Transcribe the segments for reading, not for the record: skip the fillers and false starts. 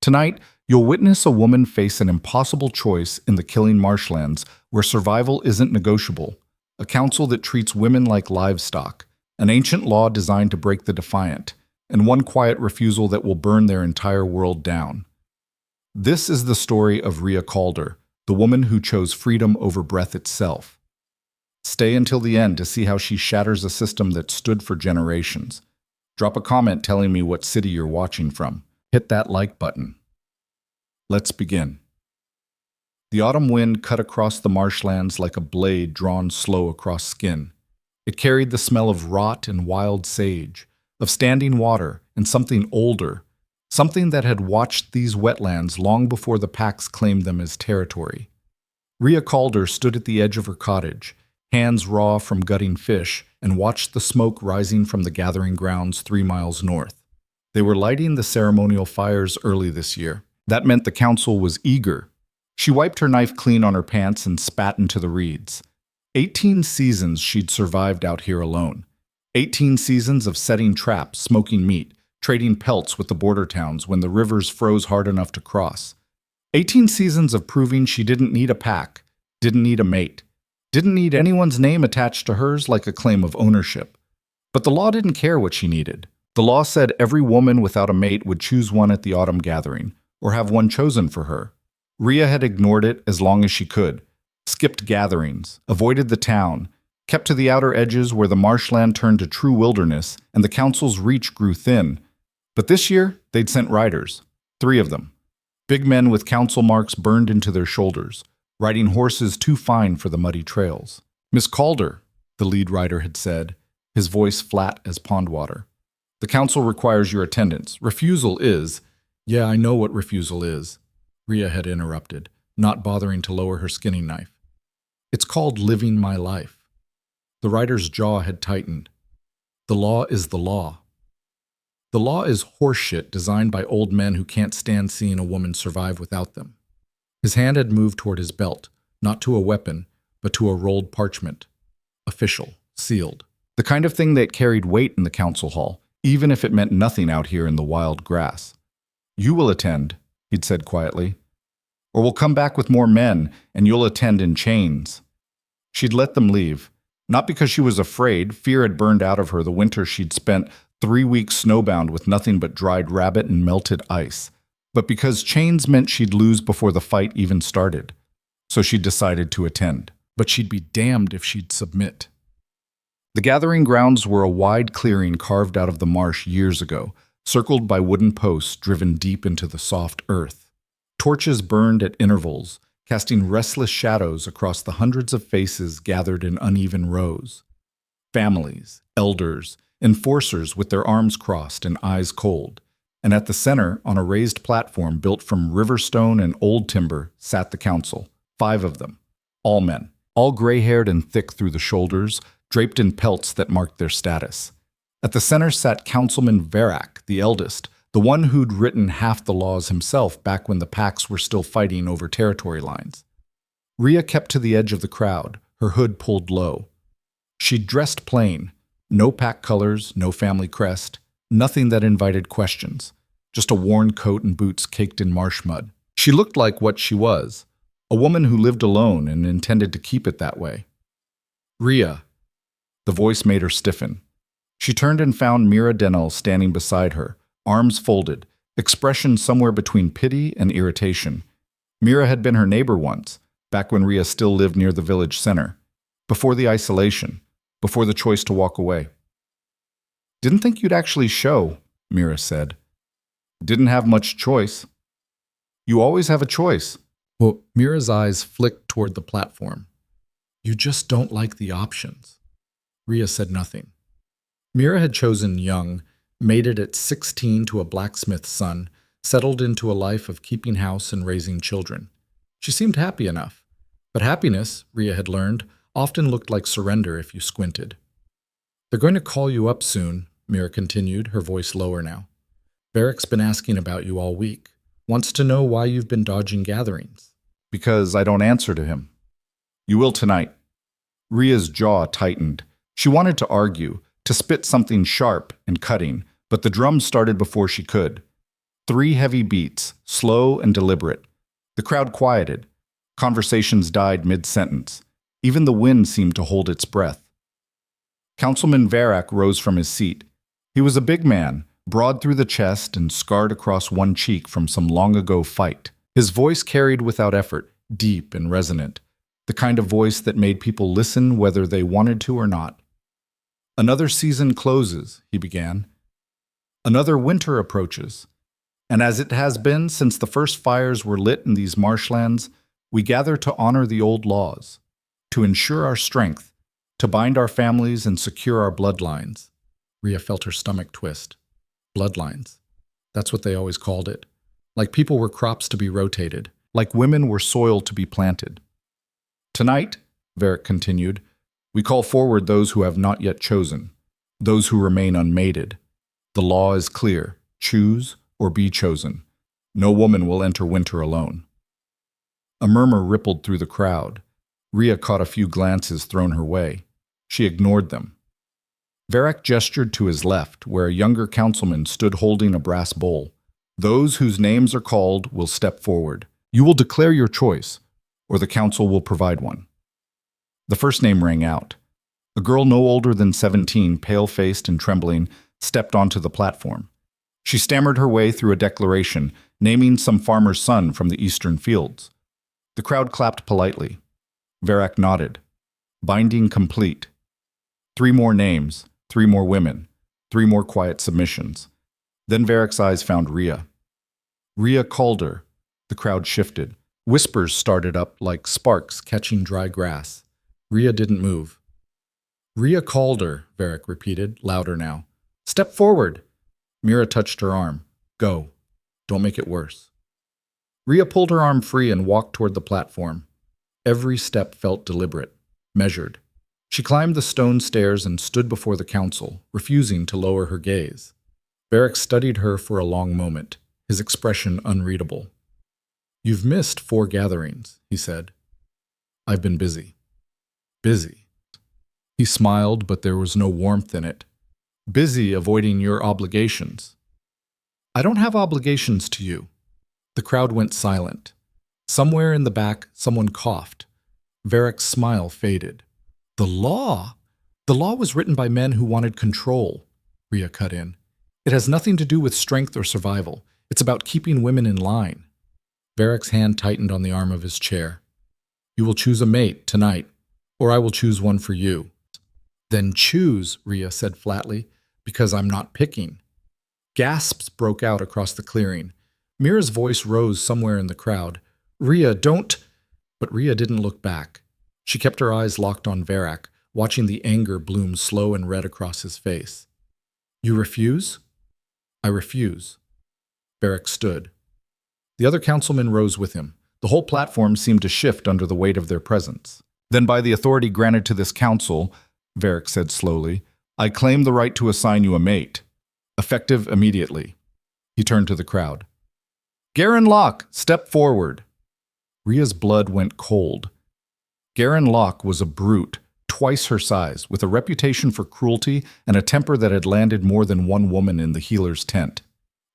Tonight, you'll witness a woman face an impossible choice in the killing marshlands where survival isn't negotiable, a council that treats women like livestock, an ancient law designed to break the defiant, and one quiet refusal that will burn their entire world down. This is the story of Rhea Calder, the woman who chose freedom over breath itself. Stay until the end to see how she shatters a system that stood for generations. Drop a comment telling me what city you're watching from. Hit that like button. Let's begin. The autumn wind cut across the marshlands like a blade drawn slow across skin. It carried the smell of rot and wild sage, of standing water and something older, something that had watched these wetlands long before the packs claimed them as territory. Rhea Calder stood at the edge of her cottage, hands raw from gutting fish, and watched the smoke rising from the gathering grounds 3 miles north. They were lighting the ceremonial fires early this year. That meant the council was eager. She wiped her knife clean on her pants and spat into the reeds. 18 seasons she'd survived out here alone. 18 seasons of setting traps, smoking meat, trading pelts with the border towns when the rivers froze hard enough to cross. 18 seasons of proving she didn't need a pack, didn't need a mate, didn't need anyone's name attached to hers like a claim of ownership. But the law didn't care what she needed. The law said every woman without a mate would choose one at the autumn gathering, or have one chosen for her. Rhea had ignored it as long as she could, skipped gatherings, avoided the town, kept to the outer edges where the marshland turned to true wilderness and the council's reach grew thin. But this year, they'd sent riders, 3 of them. Big men with council marks burned into their shoulders, riding horses too fine for the muddy trails. "Miss Calder," the lead rider had said, his voice flat as pond water. "The council requires your attendance. Refusal is—" "Yeah, I know what refusal is," Rhea had interrupted, not bothering to lower her skinning knife. "It's called living my life." The rider's jaw had tightened. "The law is the law." The law is horseshit designed by old men who can't stand seeing a woman survive without them. His hand had moved toward his belt, not to a weapon, but to a rolled parchment. Official, sealed. The kind of thing that carried weight in the council hall, even if it meant nothing out here in the wild grass. "You will attend," he'd said quietly, "or we'll come back with more men, and you'll attend in chains." She'd let them leave, not because she was afraid. Fear had burned out of her the winter she'd spent 3 weeks snowbound with nothing but dried rabbit and melted ice, but because chains meant she'd lose before the fight even started. So she decided to attend, but she'd be damned if she'd submit. The gathering grounds were a wide clearing carved out of the marsh years ago, circled by wooden posts driven deep into the soft earth. Torches burned at intervals, casting restless shadows across the hundreds of faces gathered in uneven rows. Families, elders, enforcers with their arms crossed and eyes cold. And at the center, on a raised platform built from river stone and old timber, sat the council, 5 of them, all men, all gray-haired and thick through the shoulders, draped in pelts that marked their status. At the center sat Councilman Verak, the eldest, the one who'd written half the laws himself back when the packs were still fighting over territory lines. Rhea kept to the edge of the crowd, her hood pulled low. She'd dressed plain, no pack colors, no family crest, nothing that invited questions, just a worn coat and boots caked in marsh mud. She looked like what she was, a woman who lived alone and intended to keep it that way. "Rhea." The voice made her stiffen. She turned and found Mira Denell standing beside her, arms folded, expression somewhere between pity and irritation. Mira had been her neighbor once, back when Rhea still lived near the village center, before the isolation, before the choice to walk away. "Didn't think you'd actually show," Mira said. "Didn't have much choice." "You always have a choice." Well, Mira's eyes flicked toward the platform. "You just don't like the options." Rhea said nothing. Mira had chosen young, mated at 16 to a blacksmith's son, settled into a life of keeping house and raising children. She seemed happy enough, but happiness, Rhea had learned, often looked like surrender if you squinted. "They're going to call you up soon," Mira continued, her voice lower now. "Verak's been asking about you all week. Wants to know why you've been dodging gatherings." "Because I don't answer to him." "You will tonight." Rhea's jaw tightened. She wanted to argue, to spit something sharp and cutting, but the drum started before she could. 3 heavy beats, slow and deliberate. The crowd quieted. Conversations died mid-sentence. Even the wind seemed to hold its breath. Councilman Varak rose from his seat. He was a big man, broad through the chest and scarred across one cheek from some long-ago fight. His voice carried without effort, deep and resonant, the kind of voice that made people listen whether they wanted to or not. "Another season closes," he began. "Another winter approaches. And as it has been since the first fires were lit in these marshlands, we gather to honor the old laws, to ensure our strength, to bind our families and secure our bloodlines." Rhea felt her stomach twist. Bloodlines. That's what they always called it. Like people were crops to be rotated. Like women were soil to be planted. "Tonight," Varric continued, "we call forward those who have not yet chosen, those who remain unmated. The law is clear. Choose or be chosen. No woman will enter winter alone." A murmur rippled through the crowd. Rhea caught a few glances thrown her way. She ignored them. Varric gestured to his left, where a younger councilman stood holding a brass bowl. "Those whose names are called will step forward. You will declare your choice, or the council will provide one." The first name rang out. A girl no older than 17, pale-faced and trembling, stepped onto the platform. She stammered her way through a declaration, naming some farmer's son from the eastern fields. The crowd clapped politely. Varric nodded. Binding complete. 3 more names, 3 more women, 3 more quiet submissions. Then Varric's eyes found Rhea. "Rhea Calder." The crowd shifted. Whispers started up like sparks catching dry grass. Rhea didn't move. "Rhea Calder," Varric repeated, louder now. "Step forward." Mira touched her arm. "Go. Don't make it worse." Rhea pulled her arm free and walked toward the platform. Every step felt deliberate, measured. She climbed the stone stairs and stood before the council, refusing to lower her gaze. Varric studied her for a long moment, his expression unreadable. "You've missed 4 gatherings," he said. "I've been busy." "Busy?" He smiled, but there was no warmth in it. "Busy avoiding your obligations." "I don't have obligations to you." The crowd went silent. Somewhere in the back, someone coughed. Varric's smile faded. "The law! The law was written by men who wanted control," Rhea cut in. "It has nothing to do with strength or survival. It's about keeping women in line." Varric's hand tightened on the arm of his chair. "You will choose a mate tonight, or I will choose one for you." "Then choose," Rhea said flatly, "because I'm not picking." Gasps broke out across the clearing. Mira's voice rose somewhere in the crowd. "Rhea, don't—" But Rhea didn't look back. She kept her eyes locked on Varric, watching the anger bloom slow and red across his face. "You refuse?" "I refuse." Varric stood. The other councilmen rose with him. The whole platform seemed to shift under the weight of their presence. "Then by the authority granted to this council," Varric said slowly, "I claim the right to assign you a mate. Effective immediately." He turned to the crowd. "Garen Locke, step forward." Rhea's blood went cold. Garen Locke was a brute, twice her size, with a reputation for cruelty and a temper that had landed more than one woman in the healer's tent.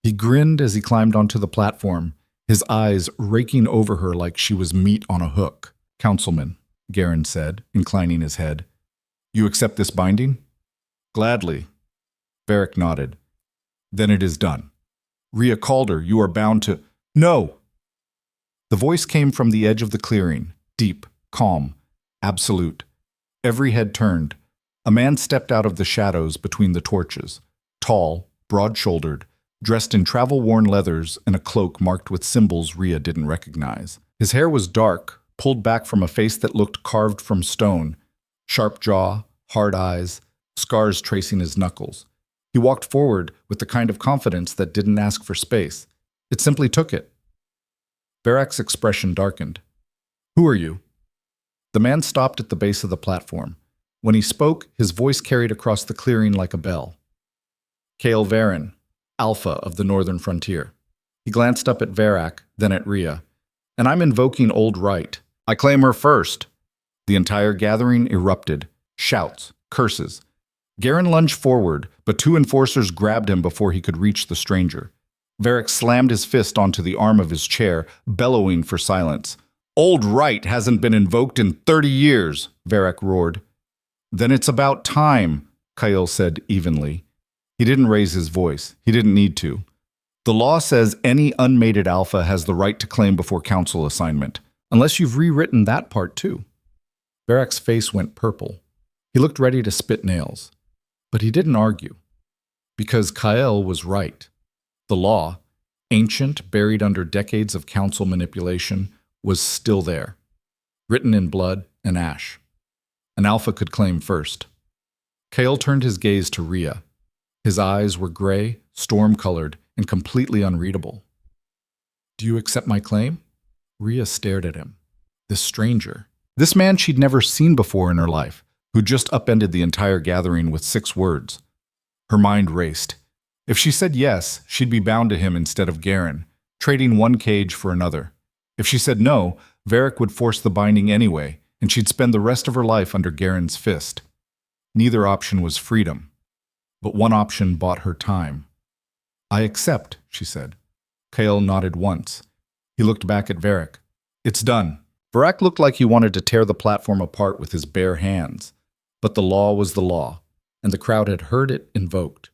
He grinned as he climbed onto the platform, his eyes raking over her like she was meat on a hook. "Councilman," Garen said, inclining his head, "you accept this binding?" "Gladly." Varric nodded. "Then it is done. Rhea Calder, you are bound to—" "No!" The voice came from the edge of the clearing, deep, calm, absolute. Every head turned. A man stepped out of the shadows between the torches, tall, broad-shouldered, dressed in travel-worn leathers and a cloak marked with symbols Rhea didn't recognize. His hair was dark, pulled back from a face that looked carved from stone, sharp jaw, hard eyes, scars tracing his knuckles. He walked forward with the kind of confidence that didn't ask for space. It simply took it. Varric's expression darkened. "Who are you?" The man stopped at the base of the platform. When he spoke, his voice carried across the clearing like a bell. "Kael Varen, Alpha of the Northern Frontier." He glanced up at Varric, then at Rhea. "And I'm invoking Old Right. I claim her first." The entire gathering erupted. Shouts, curses. Garen lunged forward, but 2 enforcers grabbed him before he could reach the stranger. Varric slammed his fist onto the arm of his chair, bellowing for silence. Old right hasn't been invoked in 30 years, Varric roared. Then it's about time, Kyle said evenly. He didn't raise his voice. He didn't need to. The law says any unmated alpha has the right to claim before council assignment, unless you've rewritten that part too. Varric's face went purple. He looked ready to spit nails. But he didn't argue. Because Kyle was right. The law, ancient, buried under decades of council manipulation, was still there, written in blood and ash. An alpha could claim first. Kale turned his gaze to Rhea. His eyes were gray, storm-colored, and completely unreadable. Do you accept my claim? Rhea stared at him. This stranger, this man she'd never seen before in her life, who just upended the entire gathering with 6 words. Her mind raced. If she said yes, she'd be bound to him instead of Garen, trading one cage for another. If she said no, Varric would force the binding anyway, and she'd spend the rest of her life under Garen's fist. Neither option was freedom, but one option bought her time. I accept, she said. Kale nodded once. He looked back at Varric. It's done. Varric looked like he wanted to tear the platform apart with his bare hands. But the law was the law, and the crowd had heard it invoked.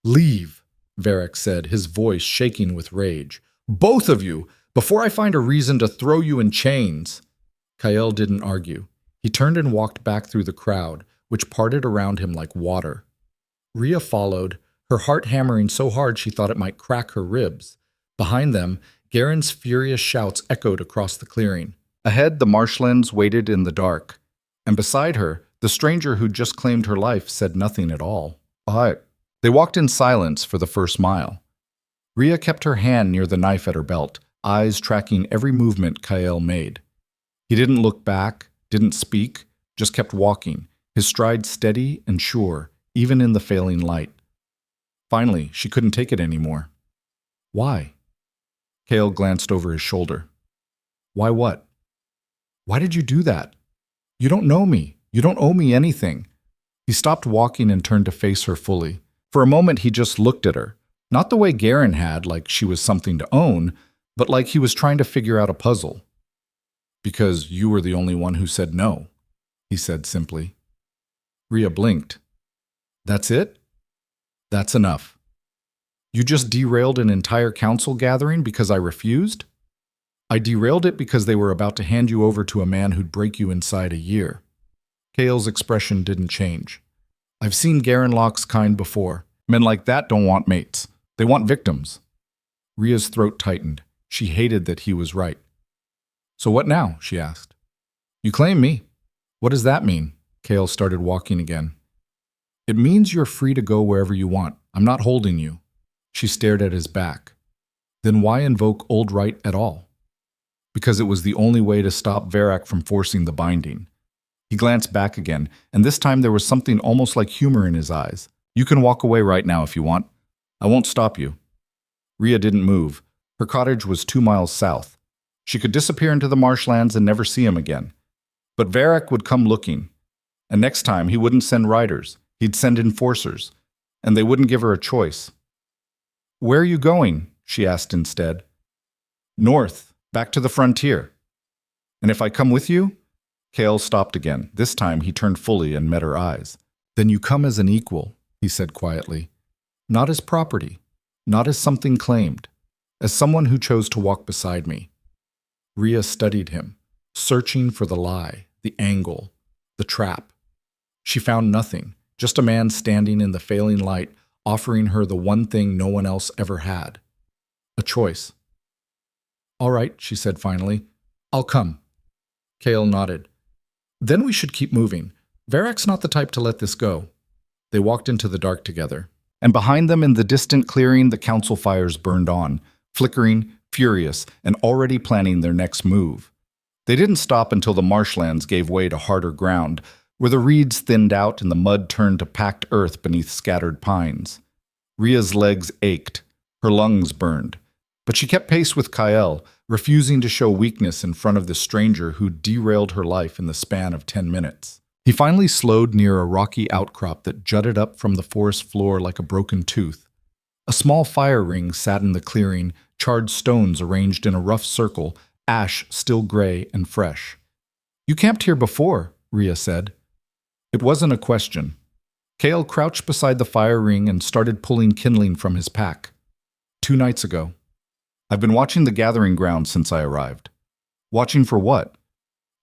Leave, Varric said, his voice shaking with rage. Both of you, before I find a reason to throw you in chains. Kyle didn't argue. He turned and walked back through the crowd, which parted around him like water. Rhea followed, her heart hammering so hard she thought it might crack her ribs. Behind them, Garen's furious shouts echoed across the clearing. Ahead, the marshlands waited in the dark, and beside her, the stranger who'd just claimed her life said nothing at all. They walked in silence for the first mile. Rhea kept her hand near the knife at her belt, eyes tracking every movement Kyle made. He didn't look back, didn't speak, just kept walking, his stride steady and sure, even in the failing light. Finally, she couldn't take it anymore. Why? Kale glanced over his shoulder. Why what? Why did you do that? You don't know me. You don't owe me anything. He stopped walking and turned to face her fully. For a moment, he just looked at her. Not the way Garen had, like she was something to own, but like he was trying to figure out a puzzle. Because you were the only one who said no, he said simply. Rhea blinked. That's it? That's enough. You just derailed an entire council gathering because I refused? I derailed it because they were about to hand you over to a man who'd break you inside a year. Kale's expression didn't change. I've seen Garen Locke's kind before. Men like that don't want mates. They want victims. Rhea's throat tightened. She hated that he was right. So what now? She asked. You claim me. What does that mean? Kale started walking again. It means you're free to go wherever you want. I'm not holding you. She stared at his back. Then why invoke old right at all? Because it was the only way to stop Varric from forcing the binding. He glanced back again, and this time there was something almost like humor in his eyes. You can walk away right now if you want. I won't stop you. Rhea didn't move. Her cottage was 2 miles south. She could disappear into the marshlands and never see him again. But Varric would come looking. And next time he wouldn't send riders. He'd send enforcers. And they wouldn't give her a choice. Where are you going? She asked instead. North, back to the frontier. And if I come with you? Kale stopped again. This time he turned fully and met her eyes. Then you come as an equal, he said quietly. Not as property, not as something claimed, as someone who chose to walk beside me. Rhea studied him, searching for the lie, the angle, the trap. She found nothing, just a man standing in the failing light, offering her the one thing no one else ever had. A choice. All right, she said finally. I'll come. Kale nodded. Then we should keep moving. Varric's not the type to let this go. They walked into the dark together. And behind them in the distant clearing, the council fires burned on, flickering, furious, and already planning their next move. They didn't stop until the marshlands gave way to harder ground, where the reeds thinned out and the mud turned to packed earth beneath scattered pines. Rhea's legs ached, her lungs burned, but she kept pace with Kyle, refusing to show weakness in front of the stranger who derailed her life in the span of 10 minutes. He finally slowed near a rocky outcrop that jutted up from the forest floor like a broken tooth. A small fire ring sat in the clearing, charred stones arranged in a rough circle, ash still gray and fresh. "You camped here before," Rhea said. It wasn't a question. Kale crouched beside the fire ring and started pulling kindling from his pack. 2 nights ago. I've been watching the gathering ground since I arrived. Watching for what?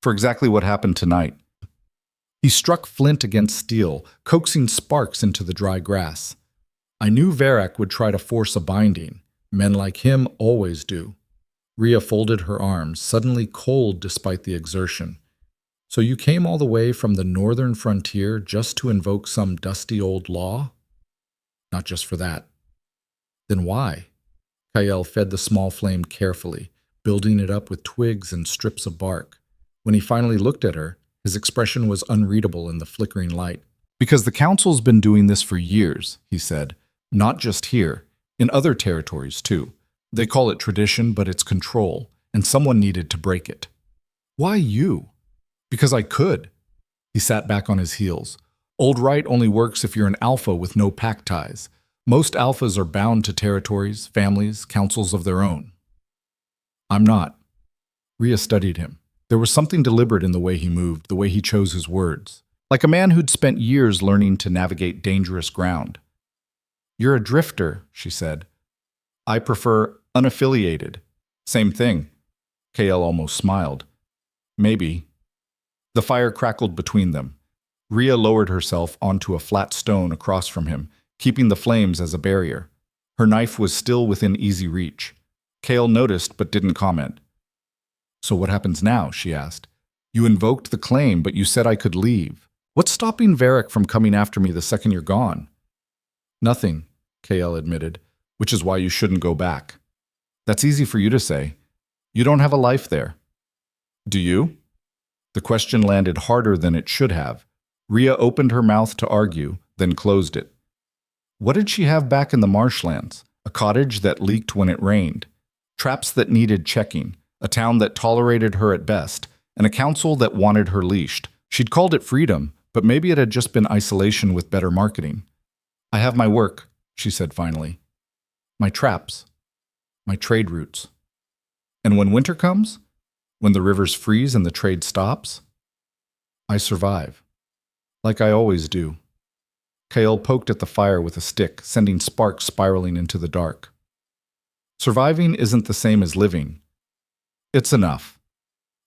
For exactly what happened tonight. He struck flint against steel, coaxing sparks into the dry grass. I knew Varric would try to force a binding. Men like him always do. Rhea folded her arms, suddenly cold despite the exertion. "So you came all the way from the northern frontier just to invoke some dusty old law?" "Not just for that." "Then why?" Kael fed the small flame carefully, building it up with twigs and strips of bark. When he finally looked at her, his expression was unreadable in the flickering light. "Because the Council's been doing this for years," he said. "Not just here, in other territories too. They call it tradition, but it's control, and someone needed to break it." "Why you?" "Because I could." He sat back on his heels. "Old right only works if you're an alpha with no pack ties. Most alphas are bound to territories, families, councils of their own." "I'm not." Rhea studied him. There was something deliberate in the way he moved, the way he chose his words. Like a man who'd spent years learning to navigate dangerous ground. "You're a drifter," she said. "I prefer unaffiliated." "Same thing." Kael almost smiled. "Maybe." The fire crackled between them. Rhea lowered herself onto a flat stone across from him, keeping the flames as a barrier. Her knife was still within easy reach. Kael noticed but didn't comment. "So what happens now?" she asked. "You invoked the claim, but you said I could leave. What's stopping Varric from coming after me the second you're gone?" "Nothing," Kael admitted, "which is why you shouldn't go back." "That's easy for you to say. You don't have a life there." "Do you?" The question landed harder than it should have. Rhea opened her mouth to argue, then closed it. What did she have back in the marshlands? A cottage that leaked when it rained, traps that needed checking, a town that tolerated her at best, and a council that wanted her leashed. She'd called it freedom, but maybe it had just been isolation with better marketing. "I have my work," she said finally. "My traps. My trade routes. And when winter comes, when the rivers freeze and the trade stops, I survive. Like I always do." Kael poked at the fire with a stick, sending sparks spiraling into the dark. "Surviving isn't the same as living. It's enough."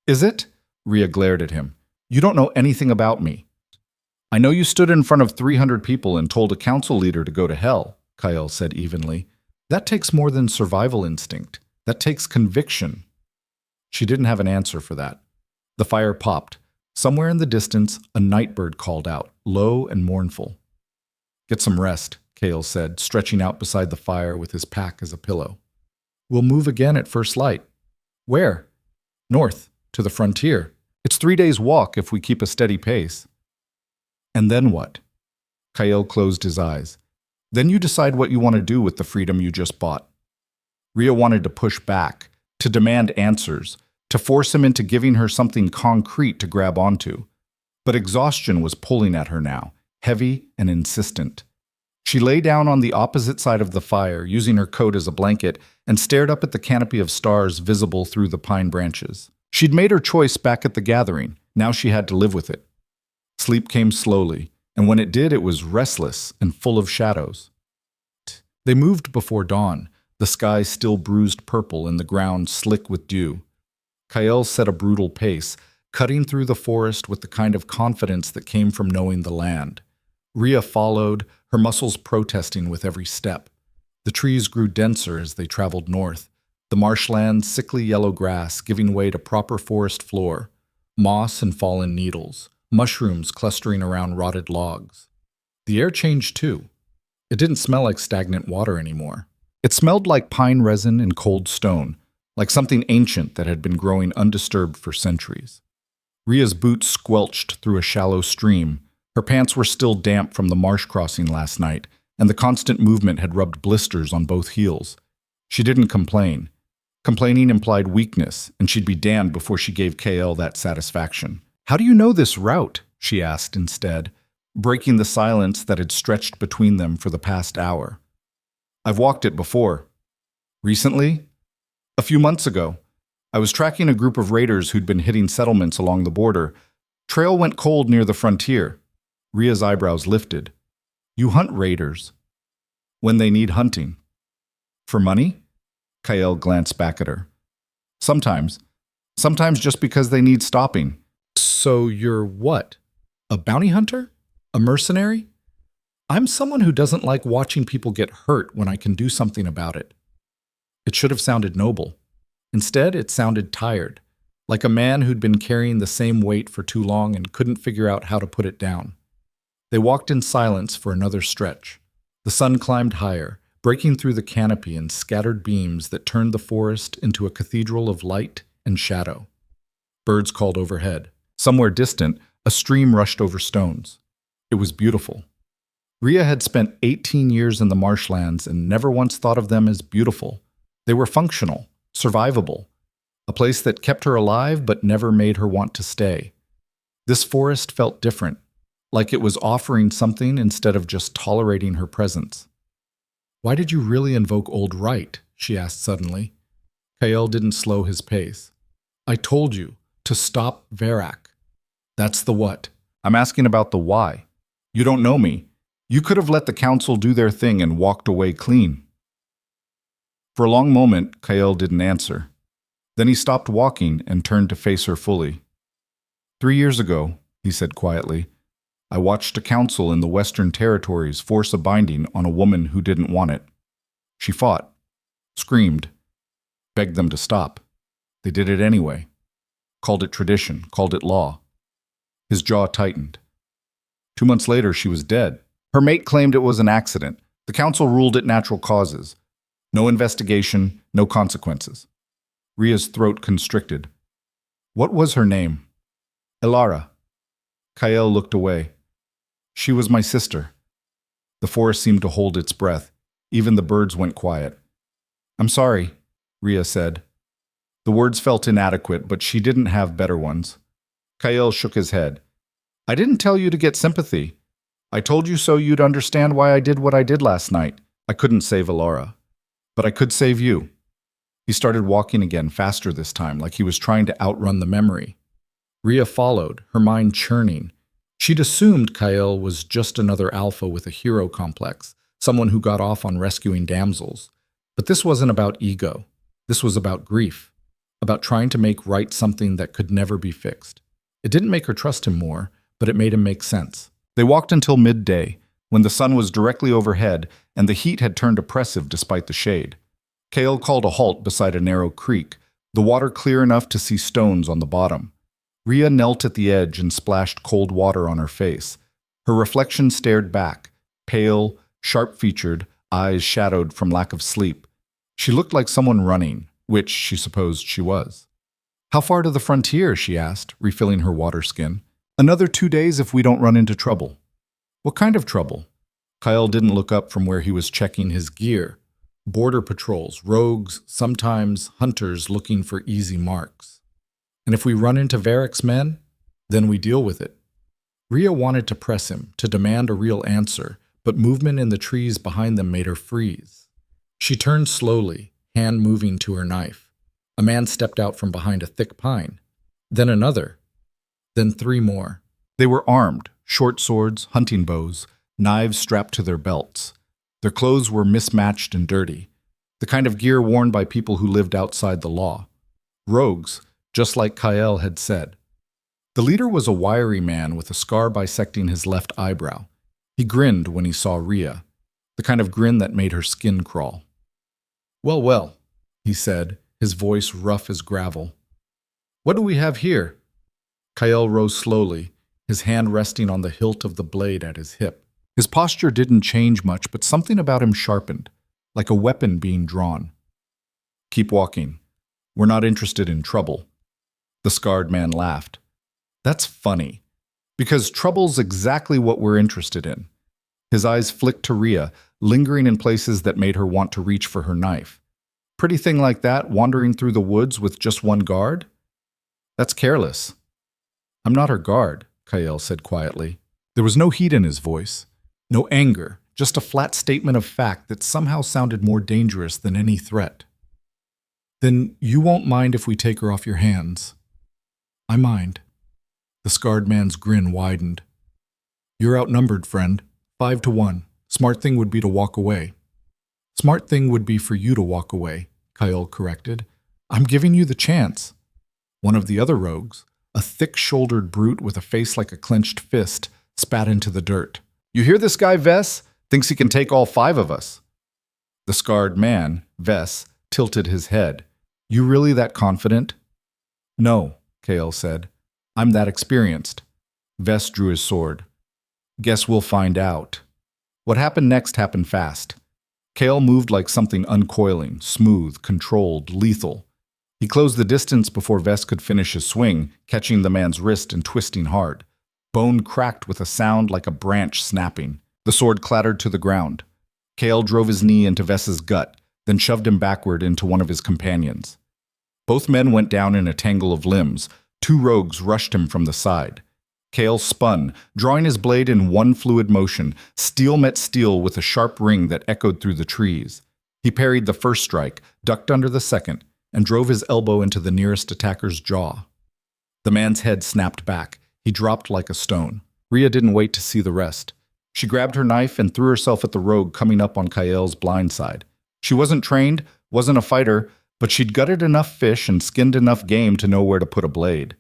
"Is it?" Rhea glared at him. "You don't know anything about me." "I know you stood in front of 300 people and told a council leader to go to hell," Kael said evenly. "That takes more than survival instinct. That takes conviction." She didn't have an answer for that. The fire popped. Somewhere in the distance, a nightbird called out, low and mournful. "Get some rest," Kael said, stretching out beside the fire with his pack as a pillow. "We'll move again at first light." "Where?" "North, to the frontier. It's 3 days' walk if we keep a steady pace." "And then what?" Kael closed his eyes. "Then you decide what you want to do with the freedom you just bought." Rhea wanted to push back, to demand answers, to force him into giving her something concrete to grab onto. But exhaustion was pulling at her now, heavy and insistent. She lay down on the opposite side of the fire, using her coat as a blanket, and stared up at the canopy of stars visible through the pine branches. She'd made her choice back at the gathering. Now she had to live with it. Sleep came slowly, and when it did, it was restless and full of shadows. They moved before dawn, the sky still bruised purple and the ground slick with dew. Kael set a brutal pace, cutting through the forest with the kind of confidence that came from knowing the land. Rhea followed, her muscles protesting with every step. The trees grew denser as they traveled north, the marshland sickly yellow grass giving way to proper forest floor, moss and fallen needles, mushrooms clustering around rotted logs. The air changed too. It didn't smell like stagnant water anymore. It smelled like pine resin and cold stone, like something ancient that had been growing undisturbed for centuries. Rhea's boots squelched through a shallow stream. Her pants were still damp from the marsh crossing last night, and the constant movement had rubbed blisters on both heels. She didn't complain. Complaining implied weakness, and she'd be damned before she gave Kael that satisfaction. "How do you know this route?" she asked instead, breaking the silence that had stretched between them for the past hour. I've walked it before. Recently? A few months ago. I was tracking a group of raiders who'd been hitting settlements along the border. Trail went cold near the frontier. Rhea's eyebrows lifted. You hunt raiders. When they need hunting. For money? Kael glanced back at her. Sometimes. Sometimes just because they need stopping. So you're what? A bounty hunter? A mercenary? I'm someone who doesn't like watching people get hurt when I can do something about it. It should have sounded noble. Instead, it sounded tired, like a man who'd been carrying the same weight for too long and couldn't figure out how to put it down. They walked in silence for another stretch. The sun climbed higher, breaking through the canopy in scattered beams that turned the forest into a cathedral of light and shadow. Birds called overhead. Somewhere distant, a stream rushed over stones. It was beautiful. Rhea had spent 18 years in the marshlands and never once thought of them as beautiful. They were functional, survivable, a place that kept her alive but never made her want to stay. This forest felt different, like it was offering something instead of just tolerating her presence. Why did you really invoke Old Right? She asked suddenly. Kael didn't slow his pace. I told you, to stop Varak. That's the what. I'm asking about the why. You don't know me. You could have let the council do their thing and walked away clean. For a long moment, Kael didn't answer. Then he stopped walking and turned to face her fully. 3 years ago, he said quietly, I watched a council in the Western Territories force a binding on a woman who didn't want it. She fought, screamed, begged them to stop. They did it anyway. Called it tradition, called it law. His jaw tightened. 2 months later, she was dead. Her mate claimed it was an accident. The council ruled it natural causes. No investigation, no consequences. Rhea's throat constricted. What was her name? Elara. Kael looked away. She was my sister. The forest seemed to hold its breath. Even the birds went quiet. I'm sorry, Rhea said. The words felt inadequate, but she didn't have better ones. Kael shook his head. I didn't tell you to get sympathy. I told you so you'd understand why I did what I did last night. I couldn't save Elara. But I could save you. He started walking again, faster this time, like he was trying to outrun the memory. Rhea followed, her mind churning. She'd assumed Kael was just another alpha with a hero complex, someone who got off on rescuing damsels. But this wasn't about ego. This was about grief, about trying to make right something that could never be fixed. It didn't make her trust him more, but it made him make sense. They walked until midday, when the sun was directly overhead and the heat had turned oppressive despite the shade. Kael called a halt beside a narrow creek, the water clear enough to see stones on the bottom. Rhea knelt at the edge and splashed cold water on her face. Her reflection stared back, pale, sharp-featured, eyes shadowed from lack of sleep. She looked like someone running, which she supposed she was. How far to the frontier? She asked, refilling her water skin. Another 2 days if we don't run into trouble. What kind of trouble? Kael didn't look up from where he was checking his gear. Border patrols, rogues, sometimes hunters looking for easy marks. And if we run into Varak's men, then we deal with it. Rhea wanted to press him, to demand a real answer, but movement in the trees behind them made her freeze. She turned slowly, hand moving to her knife. A man stepped out from behind a thick pine. Then another. Then 3 more. They were armed, short swords, hunting bows, knives strapped to their belts. Their clothes were mismatched and dirty, the kind of gear worn by people who lived outside the law. Rogues, just like Kael had said. The leader was a wiry man with a scar bisecting his left eyebrow. He grinned when he saw Rhea, the kind of grin that made her skin crawl. Well, well, he said, his voice rough as gravel. What do we have here? Kael rose slowly, his hand resting on the hilt of the blade at his hip. His posture didn't change much, but something about him sharpened, like a weapon being drawn. Keep walking. We're not interested in trouble. The scarred man laughed. That's funny, because trouble's exactly what we're interested in. His eyes flicked to Rhea, lingering in places that made her want to reach for her knife. Pretty thing like that, wandering through the woods with just one guard? That's careless. I'm not her guard, Kael said quietly. There was no heat in his voice, no anger, just a flat statement of fact that somehow sounded more dangerous than any threat. "Then you won't mind if we take her off your hands." "I mind." The scarred man's grin widened. "You're outnumbered, friend. 5-1. Smart thing would be to walk away." "Smart thing would be for you to walk away," Kyle corrected. "I'm giving you the chance." One of the other rogues, a thick-shouldered brute with a face like a clenched fist, spat into the dirt. "You hear this guy, Vess? Thinks he can take all 5 of us." The scarred man, Vess, tilted his head. "You really that confident?" "No," Kale said. "I'm that experienced." Vess drew his sword. "Guess we'll find out." What happened next happened fast. Kale moved like something uncoiling, smooth, controlled, lethal. He closed the distance before Vess could finish his swing, catching the man's wrist and twisting hard. Bone cracked with a sound like a branch snapping. The sword clattered to the ground. Kale drove his knee into Vess's gut, then shoved him backward into one of his companions. Both men went down in a tangle of limbs. 2 rogues rushed him from the side. Kale spun, drawing his blade in one fluid motion. Steel met steel with a sharp ring that echoed through the trees. He parried the first strike, ducked under the second, and drove his elbow into the nearest attacker's jaw. The man's head snapped back. He dropped like a stone. Rhea didn't wait to see the rest. She grabbed her knife and threw herself at the rogue coming up on Kael's blind side. She wasn't trained, wasn't a fighter, but she'd gutted enough fish and skinned enough game to know where to put a blade.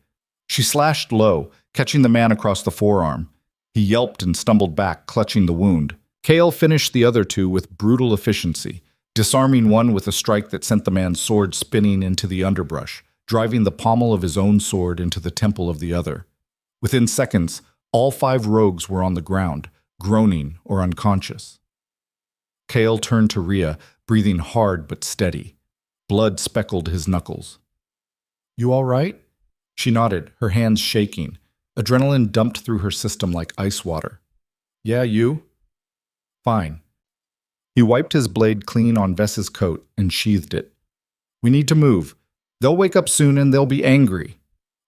She slashed low, catching the man across the forearm. He yelped and stumbled back, clutching the wound. Kale finished the other 2 with brutal efficiency, disarming one with a strike that sent the man's sword spinning into the underbrush, driving the pommel of his own sword into the temple of the other. Within seconds, all 5 rogues were on the ground, groaning or unconscious. Kale turned to Rhea, breathing hard but steady. Blood speckled his knuckles. "You all right?" She nodded, her hands shaking. Adrenaline dumped through her system like ice water. "Yeah, you?" "Fine." He wiped his blade clean on Vess's coat and sheathed it. "We need to move. They'll wake up soon and they'll be angry."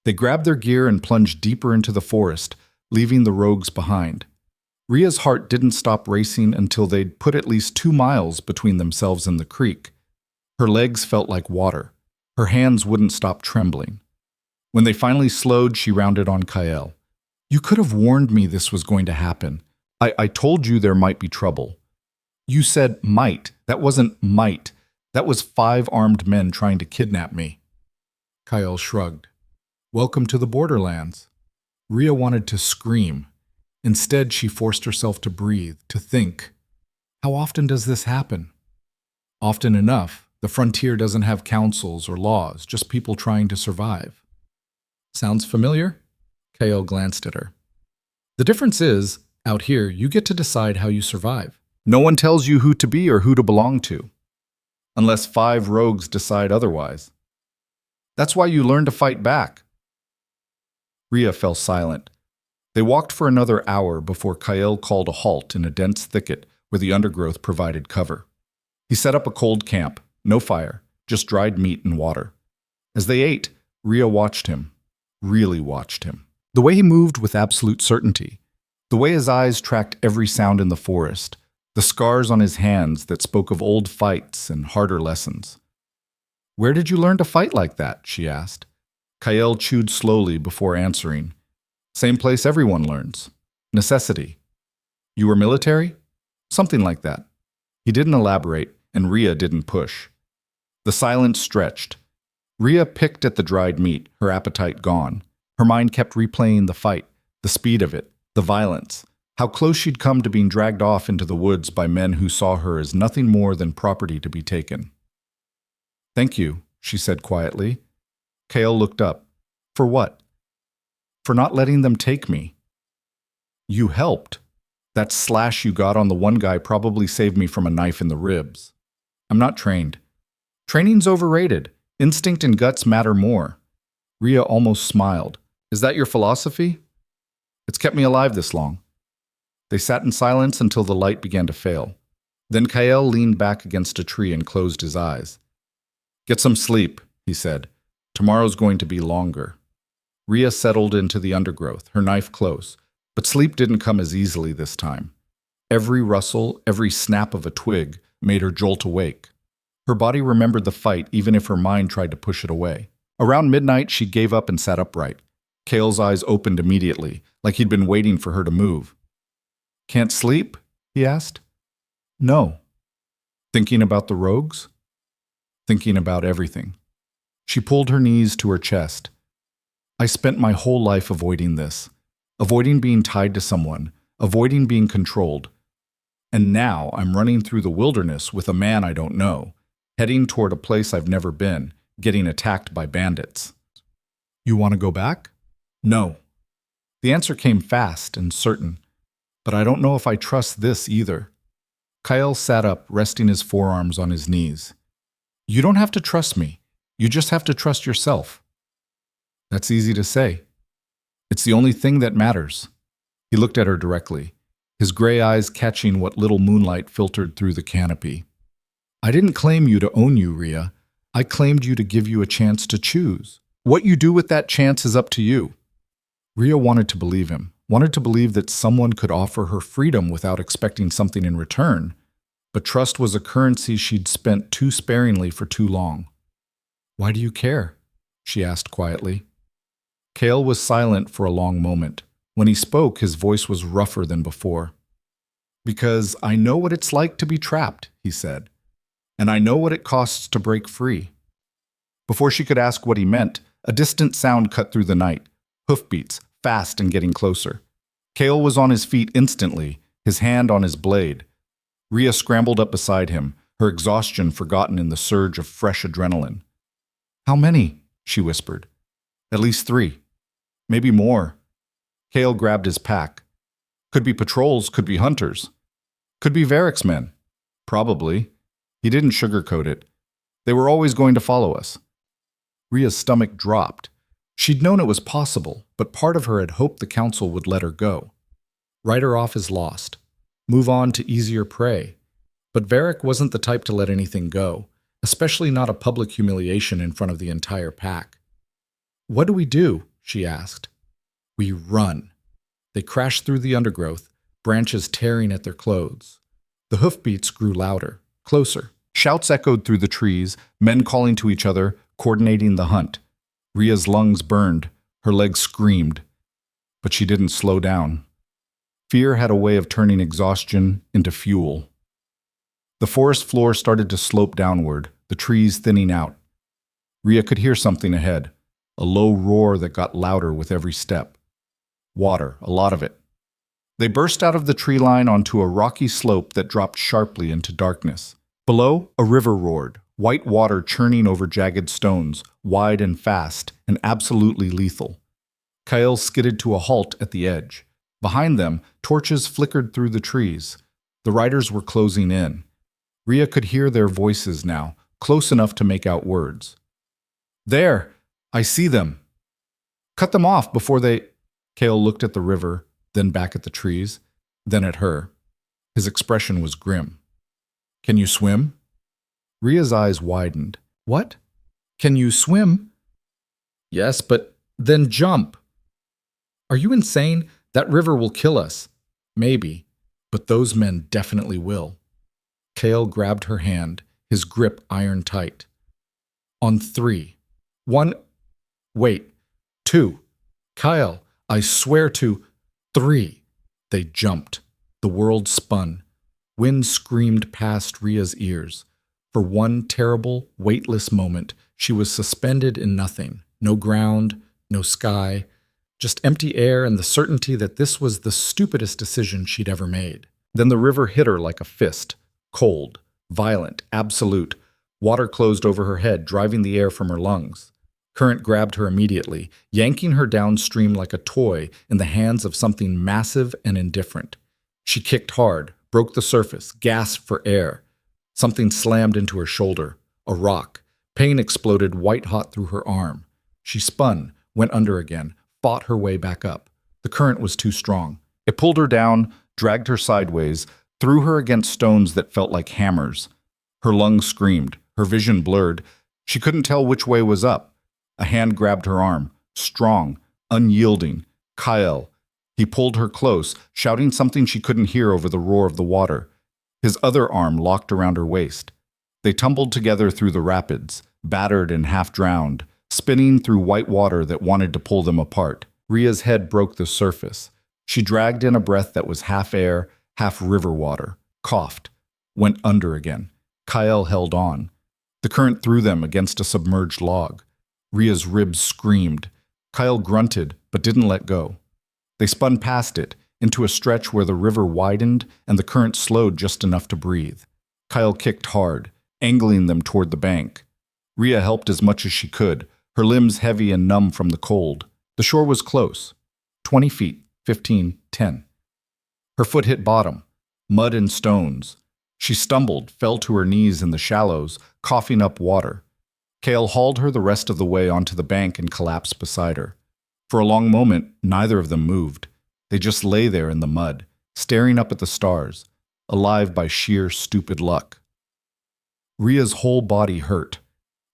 They grabbed their gear and plunged deeper into the forest, leaving the rogues behind. Rhea's heart didn't stop racing until they'd put at least 2 miles between themselves and the creek. Her legs felt like water. Her hands wouldn't stop trembling. When they finally slowed, she rounded on Kael. "You could have warned me this was going to happen. I told you there might be trouble." "You said might. That wasn't might. That was 5 armed men trying to kidnap me." Kael shrugged. "Welcome to the borderlands." Rhea wanted to scream. Instead, she forced herself to breathe, to think. How often does this happen? Often enough. The frontier doesn't have councils or laws, just people trying to survive. Sounds familiar? Kael glanced at her. The difference is, out here, you get to decide how you survive. No one tells you who to be or who to belong to. Unless 5 rogues decide otherwise. That's why you learn to fight back. Rhea fell silent. They walked for another hour before Kael called a halt in a dense thicket where the undergrowth provided cover. He set up a cold camp, no fire, just dried meat and water. As they ate, Rhea watched him. Really watched him. The way he moved with absolute certainty. The way his eyes tracked every sound in the forest. The scars on his hands that spoke of old fights and harder lessons. "Where did you learn to fight like that?" she asked. Kael chewed slowly before answering. "Same place everyone learns. Necessity." "You were military?" "Something like that." He didn't elaborate, and Rhea didn't push. The silence stretched. Rhea picked at the dried meat, her appetite gone. Her mind kept replaying the fight, the speed of it, the violence, how close she'd come to being dragged off into the woods by men who saw her as nothing more than property to be taken. "Thank you," she said quietly. Kael looked up. "For what?" "For not letting them take me." "You helped. That slash you got on the one guy probably saved me from a knife in the ribs." "I'm not trained." "Training's overrated. Instinct and guts matter more." Rhea almost smiled. "Is that your philosophy?" "It's kept me alive this long." They sat in silence until the light began to fail. Then Kael leaned back against a tree and closed his eyes. "Get some sleep," he said. "Tomorrow's going to be longer." Rhea settled into the undergrowth, her knife close, but sleep didn't come as easily this time. Every rustle, every snap of a twig made her jolt awake. Her body remembered the fight even if her mind tried to push it away. Around midnight, she gave up and sat upright. Cale's eyes opened immediately, like he'd been waiting for her to move. "Can't sleep?" he asked. "No." "Thinking about the rogues?" "Thinking about everything." She pulled her knees to her chest. "I spent my whole life avoiding this, avoiding being tied to someone, avoiding being controlled. And now I'm running through the wilderness with a man I don't know, heading toward a place I've never been, getting attacked by bandits." "You want to go back?" "No." The answer came fast and certain, but I don't know if I trust this either. Kyle sat up, resting his forearms on his knees. "You don't have to trust me. You just have to trust yourself." "That's easy to say. It's the only thing that matters." He looked at her directly, his gray eyes catching what little moonlight filtered through the canopy. "I didn't claim you to own you, Rhea. I claimed you to give you a chance to choose. What you do with that chance is up to you." Rhea wanted to believe him, wanted to believe that someone could offer her freedom without expecting something in return. But trust was a currency she'd spent too sparingly for too long. "Why do you care?" she asked quietly. Cale was silent for a long moment. When he spoke, his voice was rougher than before. "Because I know what it's like to be trapped," he said. "And I know what it costs to break free." Before she could ask what he meant, a distant sound cut through the night. Hoofbeats, fast and getting closer. Cale was on his feet instantly, his hand on his blade. Rhea scrambled up beside him, her exhaustion forgotten in the surge of fresh adrenaline. "How many?" she whispered. "At least 3. Maybe more." Cale grabbed his pack. "Could be patrols, could be hunters. Could be Varric's men. Probably." He didn't sugarcoat it. "They were always going to follow us." Rhea's stomach dropped. She'd known it was possible, but part of her had hoped the council would let her go. Write her off as lost. Move on to easier prey. But Varric wasn't the type to let anything go, especially not a public humiliation in front of the entire pack. "What do we do?" she asked. "We run." They crashed through the undergrowth, branches tearing at their clothes. The hoofbeats grew louder, closer. Shouts echoed through the trees, men calling to each other, coordinating the hunt. Rhea's lungs burned, her legs screamed. But she didn't slow down. Fear had a way of turning exhaustion into fuel. The forest floor started to slope downward, the trees thinning out. Rhea could hear something ahead, a low roar that got louder with every step. Water, a lot of it. They burst out of the tree line onto a rocky slope that dropped sharply into darkness. Below, a river roared, white water churning over jagged stones, wide and fast, and absolutely lethal. Kyle skidded to a halt at the edge. Behind them, torches flickered through the trees. The riders were closing in. Rhea could hear their voices now, close enough to make out words. "There! I see them! Cut them off before they—" Cale looked at the river, then back at the trees, then at her. His expression was grim. "Can you swim?" Rhea's eyes widened. "What? Can you swim?" "Yes, but then jump." "Are you insane? That river will kill us." "Maybe, but those men definitely will." Cale grabbed her hand, his grip iron tight. "On 3. 1. Wait. 2. Kyle, I swear to 3. They jumped. The world spun. Wind screamed past Rhea's ears. For one terrible, weightless moment, she was suspended in nothing. No ground, no sky, just empty air and the certainty that this was the stupidest decision she'd ever made. Then the river hit her like a fist. Cold, violent, absolute. Water closed over her head, driving the air from her lungs. Current grabbed her immediately, yanking her downstream like a toy in the hands of something massive and indifferent. She kicked hard, broke the surface, gasped for air. Something slammed into her shoulder. A rock. Pain exploded white-hot through her arm. She spun, went under again, fought her way back up. The current was too strong. It pulled her down, dragged her sideways, threw her against stones that felt like hammers. Her lungs screamed, her vision blurred. She couldn't tell which way was up. A hand grabbed her arm, strong, unyielding. "Kyle, He pulled her close, shouting something she couldn't hear over the roar of the water. His other arm locked around her waist. They tumbled together through the rapids, battered and half drowned, spinning through white water that wanted to pull them apart. Rhea's head broke the surface. She dragged in a breath that was half air, half river water, coughed, went under again. Kyle held on. The current threw them against a submerged log. Rhea's ribs screamed. Kyle grunted, but didn't let go. They spun past it, into a stretch where the river widened and the current slowed just enough to breathe. Kyle kicked hard, angling them toward the bank. Rhea helped as much as she could, her limbs heavy and numb from the cold. The shore was close. 20 feet, 15, 10. Her foot hit bottom, mud and stones. She stumbled, fell to her knees in the shallows, coughing up water. Kale hauled her the rest of the way onto the bank and collapsed beside her. For a long moment, neither of them moved. They just lay there in the mud, staring up at the stars, alive by sheer stupid luck. Rhea's whole body hurt.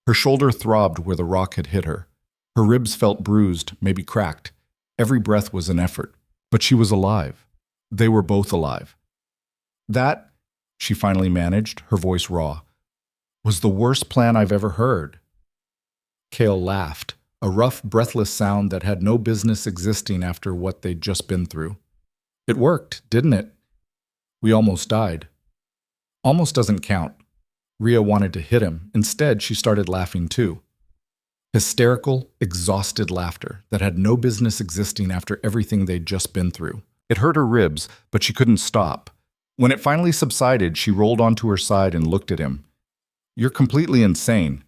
Her shoulder throbbed where the rock had hit her. Her ribs felt bruised, maybe cracked. Every breath was an effort. But she was alive. They were both alive. That, she finally managed, her voice raw, was the worst plan I've ever heard. Kale laughed, a rough, breathless sound that had no business existing after what they'd just been through. It worked, didn't it? We almost died. Almost doesn't count. Rhea wanted to hit him. Instead, she started laughing too. Hysterical, exhausted laughter that had no business existing after everything they'd just been through. It hurt her ribs, but she couldn't stop. When it finally subsided, she rolled onto her side and looked at him. "You're completely insane."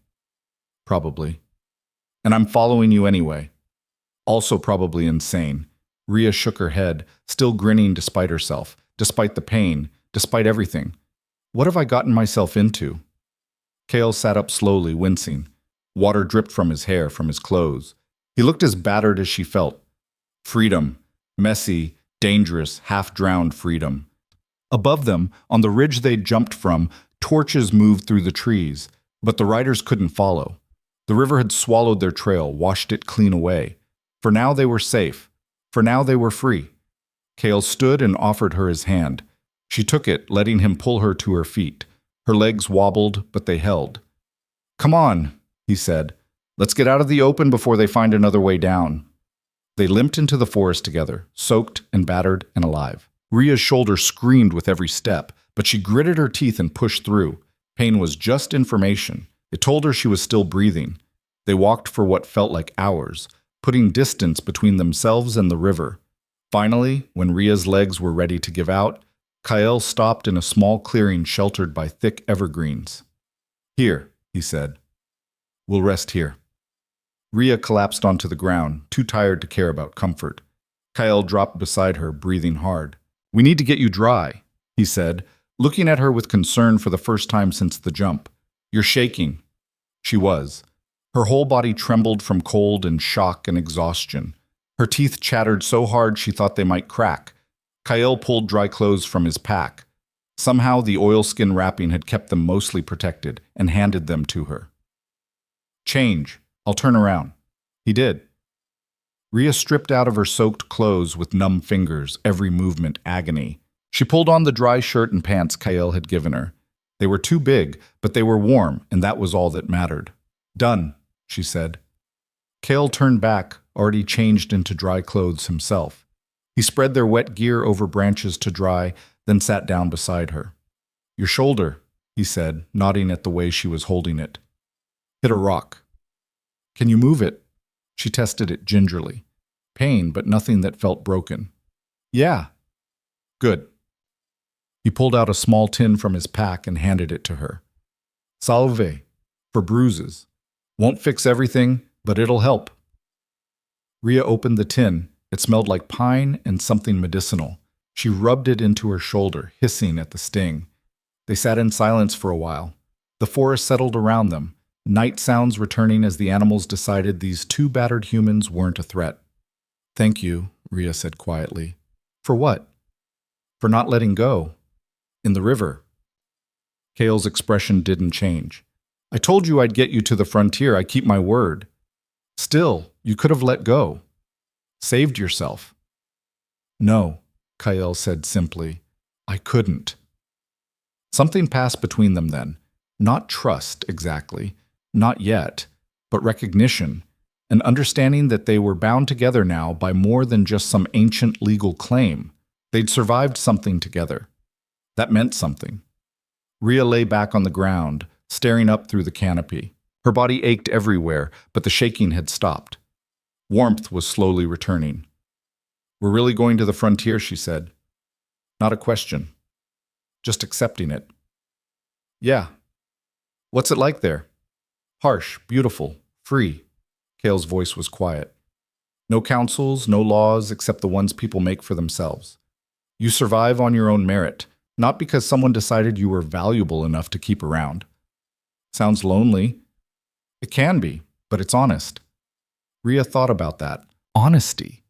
"Probably. And I'm following you anyway." "Also probably insane." Rhea shook her head, still grinning despite herself, despite the pain, despite everything. "What have I gotten myself into?" Kale sat up slowly, wincing. Water dripped from his hair, from his clothes. He looked as battered as she felt. Freedom. Messy, dangerous, half-drowned freedom. Above them, on the ridge they'd jumped from, torches moved through the trees, but the riders couldn't follow. The river had swallowed their trail, washed it clean away. For now they were safe. For now they were free. Kale stood and offered her his hand. She took it, letting him pull her to her feet. Her legs wobbled, but they held. "Come on," he said. "Let's get out of the open before they find another way down." They limped into the forest together, soaked and battered and alive. Rhea's shoulder screamed with every step, but she gritted her teeth and pushed through. Pain was just information. It told her she was still breathing. They walked for what felt like hours, putting distance between themselves and the river. Finally, when Rhea's legs were ready to give out, Kyle stopped in a small clearing sheltered by thick evergreens. "Here," he said. "We'll rest here." Rhea collapsed onto the ground, too tired to care about comfort. Kyle dropped beside her, breathing hard. "We need to get you dry," he said, looking at her with concern for the first time since the jump. "You're shaking." She was. Her whole body trembled from cold and shock and exhaustion. Her teeth chattered so hard she thought they might crack. Kyle pulled dry clothes from his pack. Somehow the oilskin wrapping had kept them mostly protected, and handed them to her. "Change. I'll turn around." He did. Rhea stripped out of her soaked clothes with numb fingers, every movement agony. She pulled on the dry shirt and pants Kyle had given her. They were too big, but they were warm, and that was all that mattered. "Done," she said. Kale turned back, already changed into dry clothes himself. He spread their wet gear over branches to dry, then sat down beside her. "Your shoulder," he said, nodding at the way she was holding it. "Hit a rock." "Can you move it?" She tested it gingerly. Pain, but nothing that felt broken. "Yeah." "Good." He pulled out a small tin from his pack and handed it to her. "Salve, for bruises. Won't fix everything, but it'll help." Rhea opened the tin. It smelled like pine and something medicinal. She rubbed it into her shoulder, hissing at the sting. They sat in silence for a while. The forest settled around them, night sounds returning as the animals decided these two battered humans weren't a threat. "Thank you," Rhea said quietly. "For what?" "For not letting go. In the river." Kale's expression didn't change. "I told you I'd get you to the frontier. I keep my word." "Still, you could have let go. Saved yourself." No, Kael said simply. I couldn't. Something passed between them then. Not trust, exactly. Not yet. But recognition. An understanding that they were bound together now by more than just some ancient legal claim. They'd survived something together. That meant something. Rhea lay back on the ground, staring up through the canopy. Her body ached everywhere, but the shaking had stopped. Warmth was slowly returning. We're really going to the frontier, she said. Not a question. Just accepting it. Yeah. What's it like there? Harsh, beautiful, free. Kael's voice was quiet. No councils, no laws except the ones people make for themselves. You survive on your own merit, not because someone decided you were valuable enough to keep around. Sounds lonely. It can be, but it's honest. Rhea thought about that. Honesty.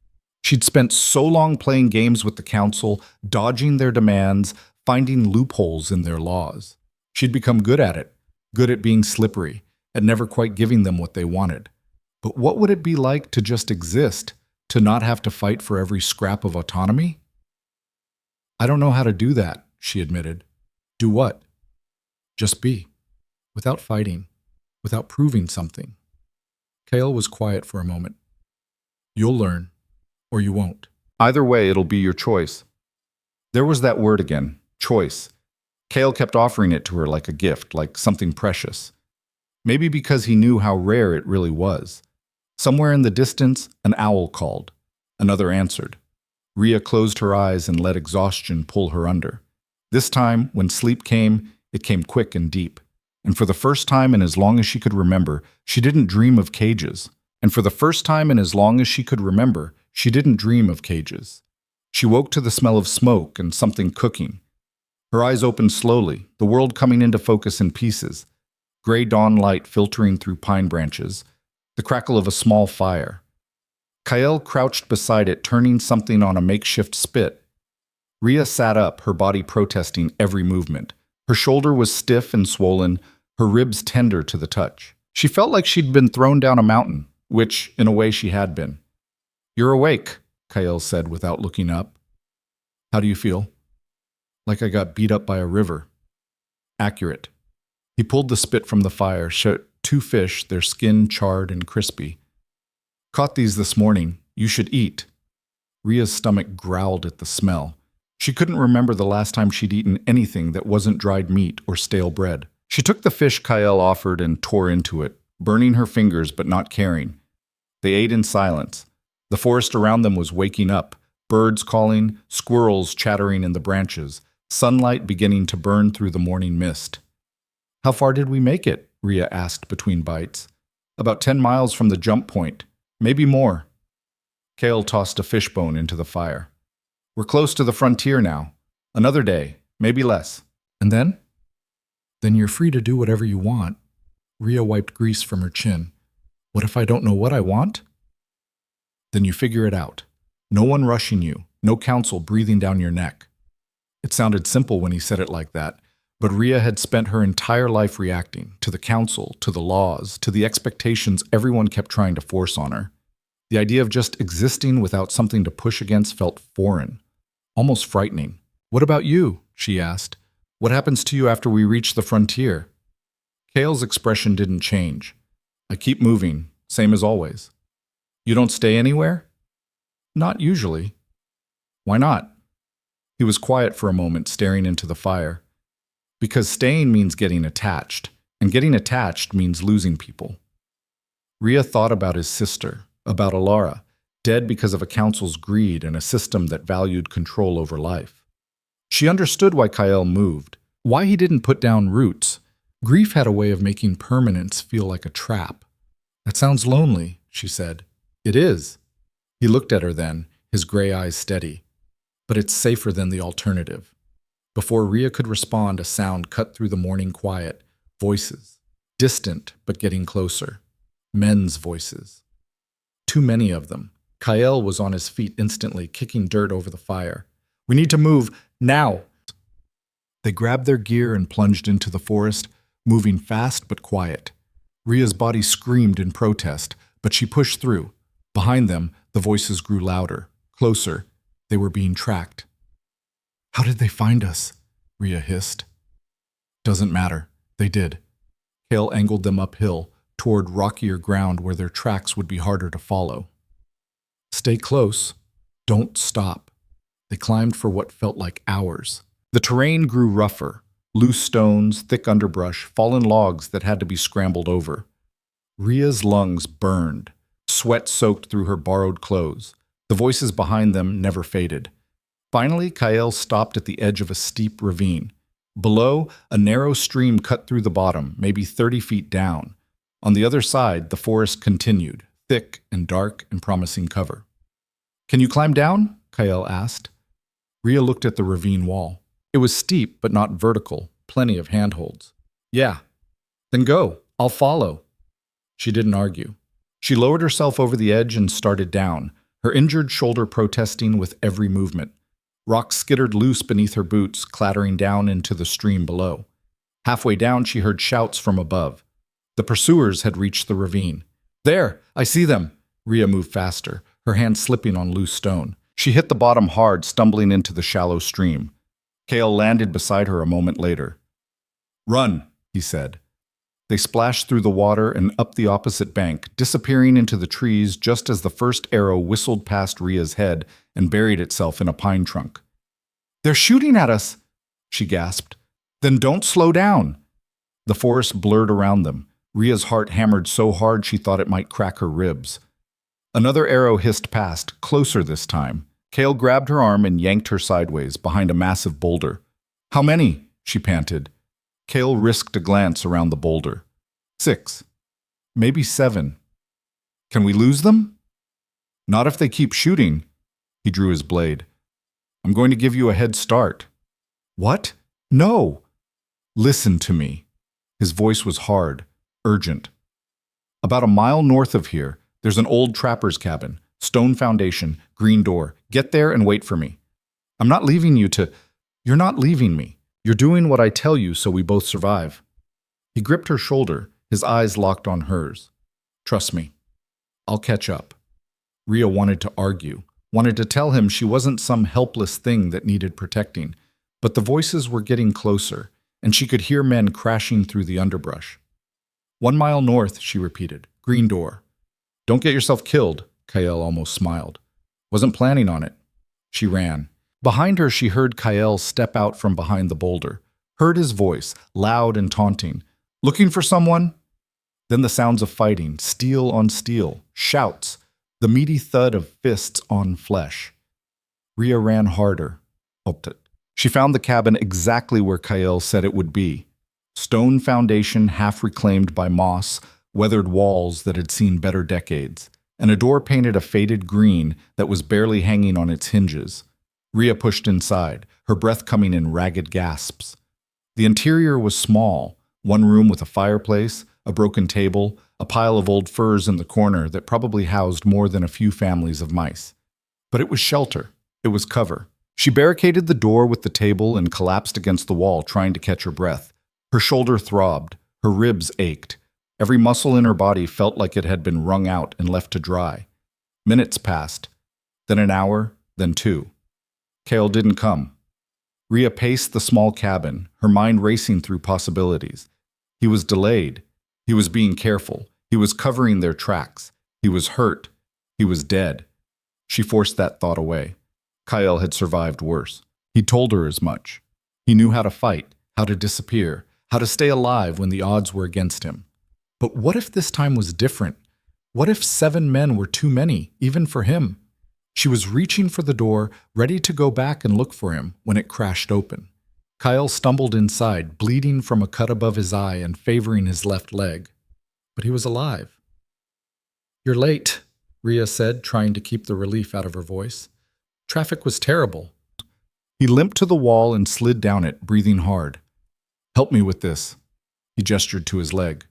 She'd spent so long playing games with the council, dodging their demands, finding loopholes in their laws. She'd become good at it, good at being slippery, and never quite giving them what they wanted. But what would it be like to just exist, to not have to fight for every scrap of autonomy? I don't know how to do that, she admitted. Do what? Just be. Without fighting. Without proving something. Kael was quiet for a moment. You'll learn, or you won't. Either way, it'll be your choice. There was that word again, choice. Kael kept offering it to her like a gift, like something precious. Maybe because he knew how rare it really was. Somewhere in the distance, an owl called. Another answered. Rhea closed her eyes and let exhaustion pull her under. This time, when sleep came, it came quick and deep. And for the first time in as long as she could remember, she didn't dream of cages. And for the first time in as long as she could remember, she didn't dream of cages. She woke to the smell of smoke and something cooking. Her eyes opened slowly, the world coming into focus in pieces. Gray dawn light filtering through pine branches, the crackle of a small fire. Kael crouched beside it, turning something on a makeshift spit. Rhea sat up, her body protesting every movement. Her shoulder was stiff and swollen, her ribs tender to the touch. She felt like she'd been thrown down a mountain, which, in a way, she had been. You're awake, Kael said without looking up. How do you feel? Like I got beat up by a river. Accurate. He pulled the spit from the fire, showed 2 fish, their skin charred and crispy. Caught these this morning. You should eat. Rhea's stomach growled at the smell. She couldn't remember the last time she'd eaten anything that wasn't dried meat or stale bread. She took the fish Kael offered and tore into it, burning her fingers but not caring. They ate in silence. The forest around them was waking up, birds calling, squirrels chattering in the branches, sunlight beginning to burn through the morning mist. How far did we make it? Rhea asked between bites. About 10 miles from the jump point. Maybe more. Kael tossed a fishbone into the fire. We're close to the frontier now. Another day, maybe less. And then? Then you're free to do whatever you want. Rhea wiped grease from her chin. What if I don't know what I want? Then you figure it out. No one rushing you, no counsel breathing down your neck. It sounded simple when he said it like that, but Rhea had spent her entire life reacting to the council, to the laws, to the expectations everyone kept trying to force on her. The idea of just existing without something to push against felt foreign, almost frightening. What about you? She asked. What happens to you after we reach the frontier? Kael's expression didn't change. I keep moving, same as always. You don't stay anywhere? Not usually. Why not? He was quiet for a moment, staring into the fire. Because staying means getting attached, and getting attached means losing people. Rhea thought about his sister, about Alara, dead because of a council's greed and a system that valued control over life. She understood why Kael moved, why he didn't put down roots. Grief had a way of making permanence feel like a trap. That sounds lonely, she said. It is. He looked at her then, his gray eyes steady. But it's safer than the alternative. Before Rhea could respond, a sound cut through the morning quiet. Voices. Distant, but getting closer. Men's voices. Too many of them. Kael was on his feet instantly, kicking dirt over the fire. We need to move, now! They grabbed their gear and plunged into the forest, moving fast but quiet. Rhea's body screamed in protest, but she pushed through. Behind them, the voices grew louder, closer. They were being tracked. How did they find us? Rhea hissed. Doesn't matter. They did. Kale angled them uphill, toward rockier ground where their tracks would be harder to follow. Stay close. Don't stop. They climbed for what felt like hours. The terrain grew rougher. Loose stones, thick underbrush, fallen logs that had to be scrambled over. Rhea's lungs burned. Sweat soaked through her borrowed clothes. The voices behind them never faded. Finally, Kyle stopped at the edge of a steep ravine. Below, a narrow stream cut through the bottom, maybe 30 feet down. On the other side, the forest continued, thick and dark and promising cover. Can you climb down? Kyle asked. Rhea looked at the ravine wall. It was steep, but not vertical, plenty of handholds. Yeah. Then go. I'll follow. She didn't argue. She lowered herself over the edge and started down, her injured shoulder protesting with every movement. Rocks skittered loose beneath her boots, clattering down into the stream below. Halfway down, she heard shouts from above. The pursuers had reached the ravine. There! I see them! Rhea moved faster, her hand slipping on loose stone. She hit the bottom hard, stumbling into the shallow stream. Kale landed beside her a moment later. Run, he said. They splashed through the water and up the opposite bank, disappearing into the trees just as the first arrow whistled past Rhea's head and buried itself in a pine trunk. They're shooting at us, she gasped. Then don't slow down. The forest blurred around them. Rhea's heart hammered so hard she thought it might crack her ribs. Another arrow hissed past, closer this time. Kale grabbed her arm and yanked her sideways behind a massive boulder. How many? She panted. Kale risked a glance around the boulder. 6. Maybe 7. Can we lose them? Not if they keep shooting. He drew his blade. I'm going to give you a head start. What? No. Listen to me. His voice was hard, urgent. About a mile north of here, there's an old trapper's cabin, stone foundation, green door. Get there and wait for me. I'm not leaving you to... You're not leaving me. You're doing what I tell you so we both survive. He gripped her shoulder, his eyes locked on hers. Trust me. I'll catch up. Rhea wanted to argue, wanted to tell him she wasn't some helpless thing that needed protecting, but the voices were getting closer, and she could hear men crashing through the underbrush. 1 mile north, she repeated. Green door. Don't get yourself killed, Kyle almost smiled. Wasn't planning on it. She ran. Behind her, she heard Kyle step out from behind the boulder, heard his voice, loud and taunting. Looking for someone? Then the sounds of fighting, steel on steel, shouts, the meaty thud of fists on flesh. Rhea ran harder. She found the cabin exactly where Kyle said it would be. Stone foundation half reclaimed by moss, weathered walls that had seen better decades, and a door painted a faded green that was barely hanging on its hinges. Rhea pushed inside, her breath coming in ragged gasps. The interior was small, one room with a fireplace, a broken table, a pile of old furs in the corner that probably housed more than a few families of mice. But it was shelter. It was cover. She barricaded the door with the table and collapsed against the wall, trying to catch her breath. Her shoulder throbbed. Her ribs ached. Every muscle in her body felt like it had been wrung out and left to dry. Minutes passed. Then an hour, then 2. Kale didn't come. Rhea paced the small cabin, her mind racing through possibilities. He was delayed. He was being careful. He was covering their tracks. He was hurt. He was dead. She forced that thought away. Kyle had survived worse. He told her as much. He knew how to fight, how to disappear, how to stay alive when the odds were against him. But what if this time was different? What if 7 men were too many, even for him? She was reaching for the door, ready to go back and look for him, when it crashed open. Kyle stumbled inside, bleeding from a cut above his eye and favoring his left leg. But he was alive. You're late, Rhea said, trying to keep the relief out of her voice. Traffic was terrible. He limped to the wall and slid down it, breathing hard. Help me with this. He gestured to his leg.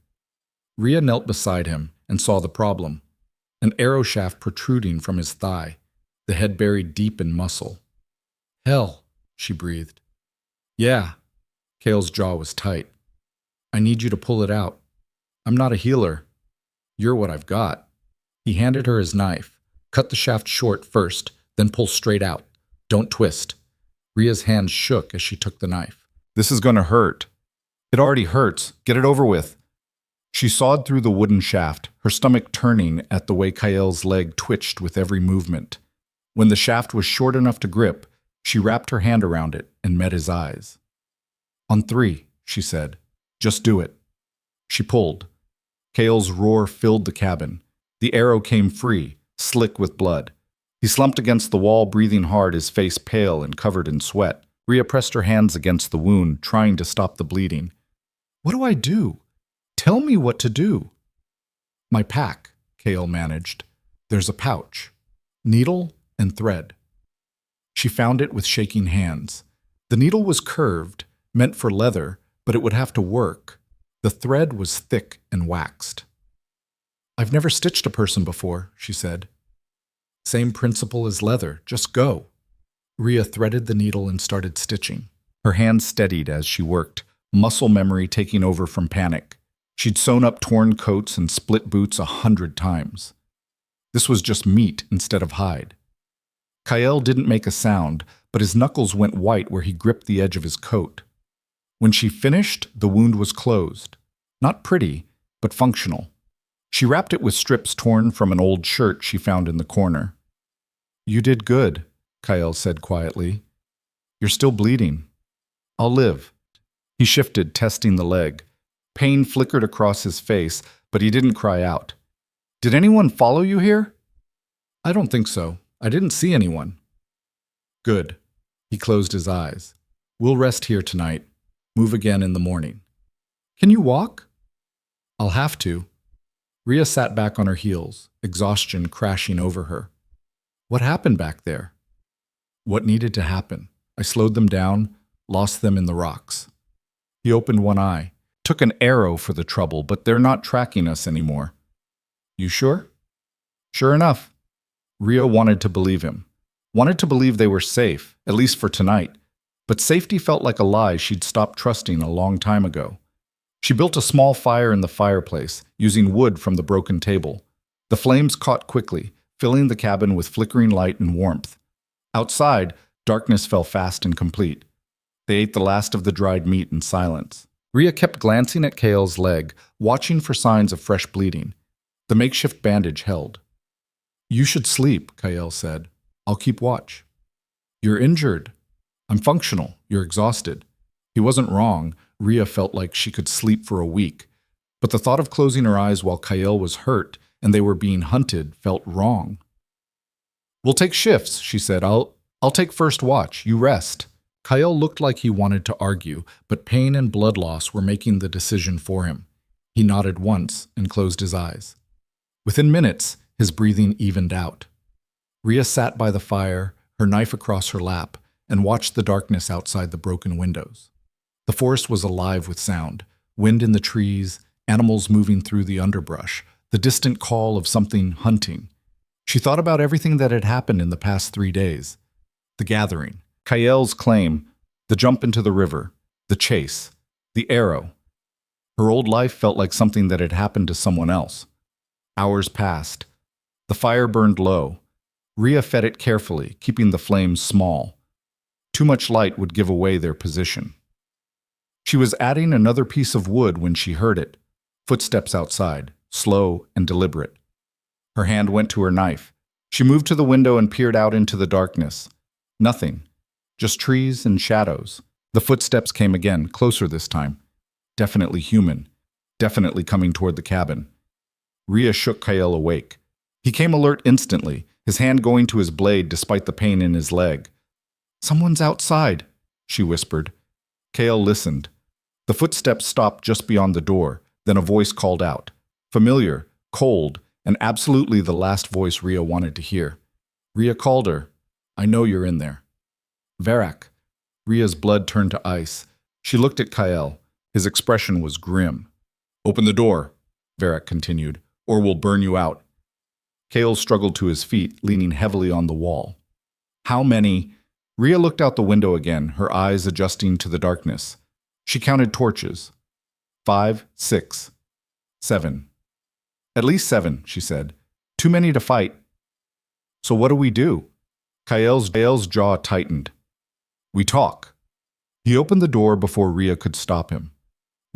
Rhea knelt beside him and saw the problem. An arrow shaft protruding from his thigh, the head buried deep in muscle. Hell, she breathed. Yeah. Kale's jaw was tight. I need you to pull it out. I'm not a healer. You're what I've got. He handed her his knife. Cut the shaft short first, then pull straight out. Don't twist. Rhea's hand shook as she took the knife. This is going to hurt. It already hurts. Get it over with. She sawed through the wooden shaft, her stomach turning at the way Kael's leg twitched with every movement. When the shaft was short enough to grip, she wrapped her hand around it and met his eyes. On 3, she said. Just do it. She pulled. Kael's roar filled the cabin. The arrow came free, slick with blood. He slumped against the wall, breathing hard, his face pale and covered in sweat. Rhea pressed her hands against the wound, trying to stop the bleeding. What do I do? Tell me what to do. My pack, Kael managed. There's a pouch. Needle and thread. She found it with shaking hands. The needle was curved, meant for leather, but it would have to work. The thread was thick and waxed. I've never stitched a person before, she said. Same principle as leather, just go. Rhea threaded the needle and started stitching. Her hands steadied as she worked, muscle memory taking over from panic. She'd sewn up torn coats and split boots 100 times. This was just meat instead of hide. Kael didn't make a sound, but his knuckles went white where he gripped the edge of his coat. When she finished, the wound was closed. Not pretty, but functional. She wrapped it with strips torn from an old shirt she found in the corner. You did good, Kael said quietly. You're still bleeding. I'll live. He shifted, testing the leg. Pain flickered across his face, but he didn't cry out. Did anyone follow you here? I don't think so. I didn't see anyone. Good. He closed his eyes. We'll rest here tonight. Move again in the morning. Can you walk? I'll have to. Rhea sat back on her heels, exhaustion crashing over her. What happened back there? What needed to happen? I slowed them down, lost them in the rocks. He opened one eye. Took an arrow for the trouble, but they're not tracking us anymore. You sure? Sure enough. Rhea wanted to believe him. Wanted to believe they were safe, at least for tonight. But safety felt like a lie she'd stopped trusting a long time ago. She built a small fire in the fireplace, using wood from the broken table. The flames caught quickly, filling the cabin with flickering light and warmth. Outside, darkness fell fast and complete. They ate the last of the dried meat in silence. Rhea kept glancing at Kael's leg, watching for signs of fresh bleeding. The makeshift bandage held. You should sleep, Kael said. I'll keep watch. You're injured. I'm functional. You're exhausted. He wasn't wrong. Rhea felt like she could sleep for a week. But the thought of closing her eyes while Kael was hurt and they were being hunted felt wrong. We'll take shifts, she said. I'll take first watch. You rest. Kael looked like he wanted to argue, but pain and blood loss were making the decision for him. He nodded once and closed his eyes. Within minutes, his breathing evened out. Rhea sat by the fire, her knife across her lap, and watched the darkness outside the broken windows. The forest was alive with sound, wind in the trees, animals moving through the underbrush, the distant call of something hunting. She thought about everything that had happened in the past 3 days. The gathering. Kael's claim, the jump into the river, the chase, the arrow. Her old life felt like something that had happened to someone else. Hours passed. The fire burned low. Rhea fed it carefully, keeping the flames small. Too much light would give away their position. She was adding another piece of wood when she heard it. Footsteps outside, slow and deliberate. Her hand went to her knife. She moved to the window and peered out into the darkness. Nothing. Just trees and shadows. The footsteps came again, closer this time. Definitely human. Definitely coming toward the cabin. Rhea shook Kael awake. He came alert instantly, his hand going to his blade despite the pain in his leg. Someone's outside, she whispered. Kael listened. The footsteps stopped just beyond the door, then a voice called out. Familiar, cold, and absolutely the last voice Rhea wanted to hear. Rhea Calder, I know you're in there. Varak. Rhea's blood turned to ice. She looked at Kael. His expression was grim. Open the door, Varak continued, or we'll burn you out. Kael struggled to his feet, leaning heavily on the wall. How many? Rhea looked out the window again, her eyes adjusting to the darkness. She counted torches. 5, 6, 7. At least 7, she said. Too many to fight. So what do we do? Kael's jaw tightened. We talk. He opened the door before Rhea could stop him.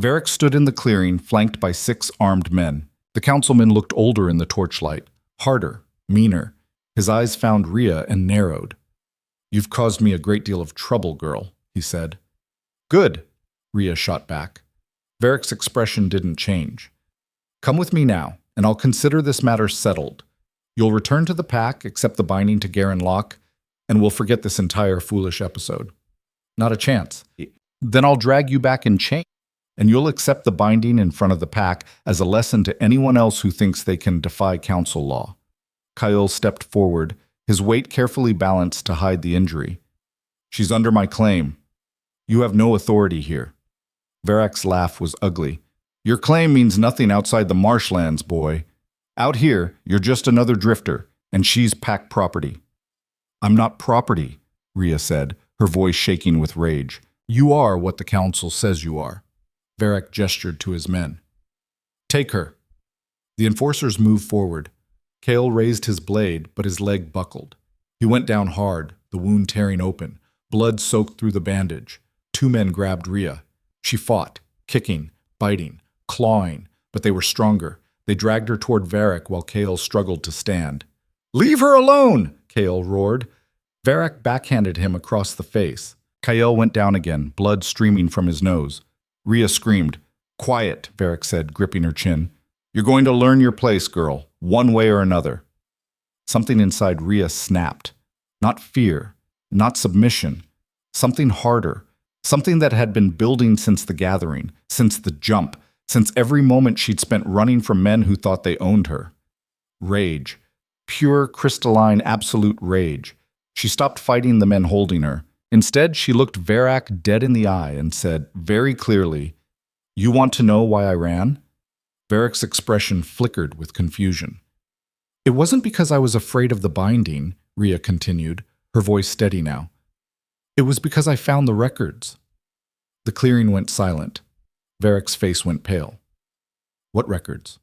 Varric stood in the clearing, flanked by 6 armed men. The councilman looked older in the torchlight, harder, meaner. His eyes found Rhea and narrowed. You've caused me a great deal of trouble, girl, he said. Good, Rhea shot back. Varric's expression didn't change. Come with me now, and I'll consider this matter settled. You'll return to the pack, accept the binding to Garen Locke, and we'll forget this entire foolish episode. Not a chance. Then I'll drag you back in chains, and you'll accept the binding in front of the pack as a lesson to anyone else who thinks they can defy council law. Kael stepped forward, his weight carefully balanced to hide the injury. She's under my claim. You have no authority here. Varric's laugh was ugly. Your claim means nothing outside the marshlands, boy. Out here, you're just another drifter, and she's pack property. I'm not property, Rhea said, her voice shaking with rage. You are what the council says you are. Varric gestured to his men. Take her. The enforcers moved forward. Kael raised his blade, but his leg buckled. He went down hard, the wound tearing open. Blood soaked through the bandage. 2 men grabbed Rhea. She fought, kicking, biting, clawing, but they were stronger. They dragged her toward Varric while Kael struggled to stand. Leave her alone, Kael roared. Varric backhanded him across the face. Kael went down again, blood streaming from his nose. Rhea screamed. Quiet, Varric said, gripping her chin. You're going to learn your place, girl, one way or another. Something inside Rhea snapped. Not fear, not submission. Something harder. Something that had been building since the gathering, since the jump, since every moment she'd spent running from men who thought they owned her. Rage. Pure, crystalline, absolute rage. She stopped fighting the men holding her. Instead, she looked Varric dead in the eye and said, very clearly, You want to know why I ran? Varric's expression flickered with confusion. It wasn't because I was afraid of the binding, Rhea continued, her voice steady now. It was because I found the records. The clearing went silent. Varric's face went pale. What records?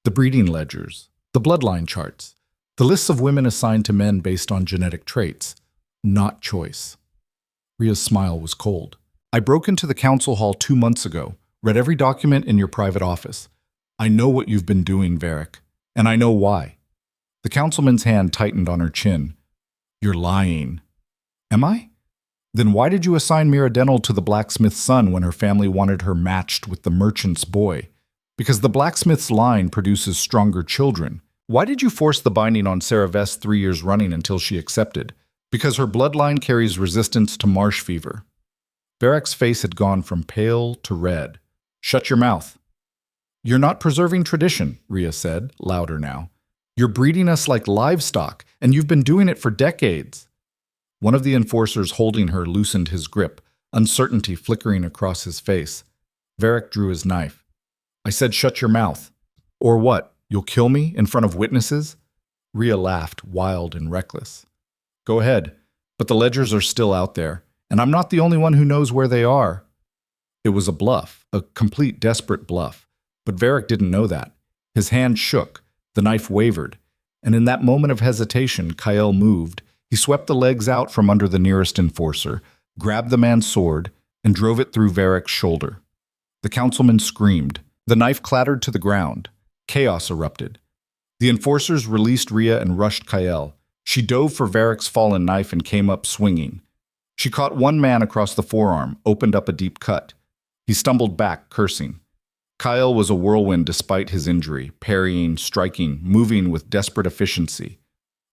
The breeding ledgers, the bloodline charts, the lists of women assigned to men based on genetic traits, not choice. Rhea's smile was cold. I broke into the council hall 2 months ago, read every document in your private office. I know what you've been doing, Varric, and I know why. The councilman's hand tightened on her chin. You're lying. Am I? Then why did you assign Miradenal to the blacksmith's son when her family wanted her matched with the merchant's boy? Because the blacksmith's line produces stronger children. Why did you force the binding on Sarah Vest 3 years running until she accepted? Because her bloodline carries resistance to marsh fever. Varric's face had gone from pale to red. Shut your mouth. You're not preserving tradition, Rhea said, louder now. You're breeding us like livestock, and you've been doing it for decades. One of the enforcers holding her loosened his grip, uncertainty flickering across his face. Varric drew his knife. I said shut your mouth. Or what, you'll kill me in front of witnesses? Rhea laughed, wild and reckless. Go ahead, but the ledgers are still out there, and I'm not the only one who knows where they are. It was a bluff, a complete desperate bluff, but Varric didn't know that. His hand shook, the knife wavered, and in that moment of hesitation, Kael moved. He swept the legs out from under the nearest enforcer, grabbed the man's sword, and drove it through Varric's shoulder. The councilman screamed. The knife clattered to the ground. Chaos erupted. The enforcers released Rhea and rushed Kael. She dove for Varric's fallen knife and came up swinging. She caught one man across the forearm, opened up a deep cut. He stumbled back, cursing. Kael was a whirlwind despite his injury, parrying, striking, moving with desperate efficiency.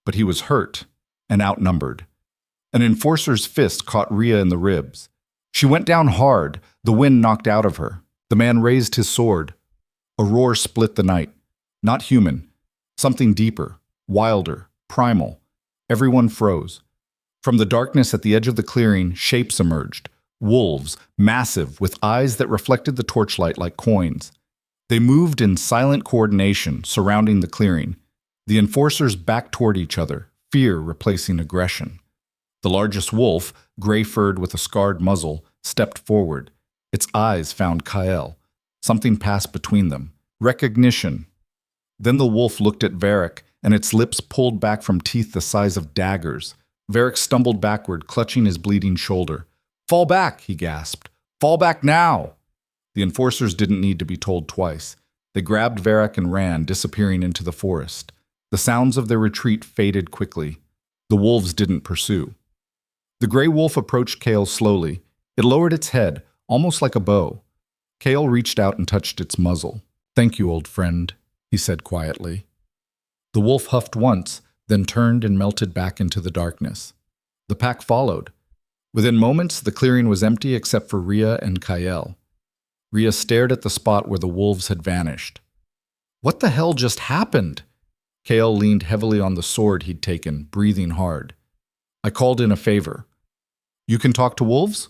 But he was hurt and outnumbered. An enforcer's fist caught Rhea in the ribs. She went down hard, the wind knocked out of her. The man raised his sword. A roar split the night. Not human. Something deeper, wilder, primal. Everyone froze. From the darkness at the edge of the clearing, shapes emerged. Wolves, massive, with eyes that reflected the torchlight like coins. They moved in silent coordination, surrounding the clearing. The enforcers backed toward each other, fear replacing aggression. The largest wolf, gray-furred with a scarred muzzle, stepped forward. Its eyes found Kael. Something passed between them. Recognition. Then the wolf looked at Varric, and its lips pulled back from teeth the size of daggers. Varric stumbled backward, clutching his bleeding shoulder. "Fall back," he gasped. "Fall back now!" The enforcers didn't need to be told twice. They grabbed Varric and ran, disappearing into the forest. The sounds of their retreat faded quickly. The wolves didn't pursue. The gray wolf approached Kale slowly. It lowered its head, almost like a bow. Kale reached out and touched its muzzle. "Thank you, old friend," he said quietly. The wolf huffed once, then turned and melted back into the darkness. The pack followed. Within moments, the clearing was empty except for Rhea and Kyle. Rhea stared at the spot where the wolves had vanished. What the hell just happened? Kale leaned heavily on the sword he'd taken, breathing hard. "I called in a favor." "You can talk to wolves?"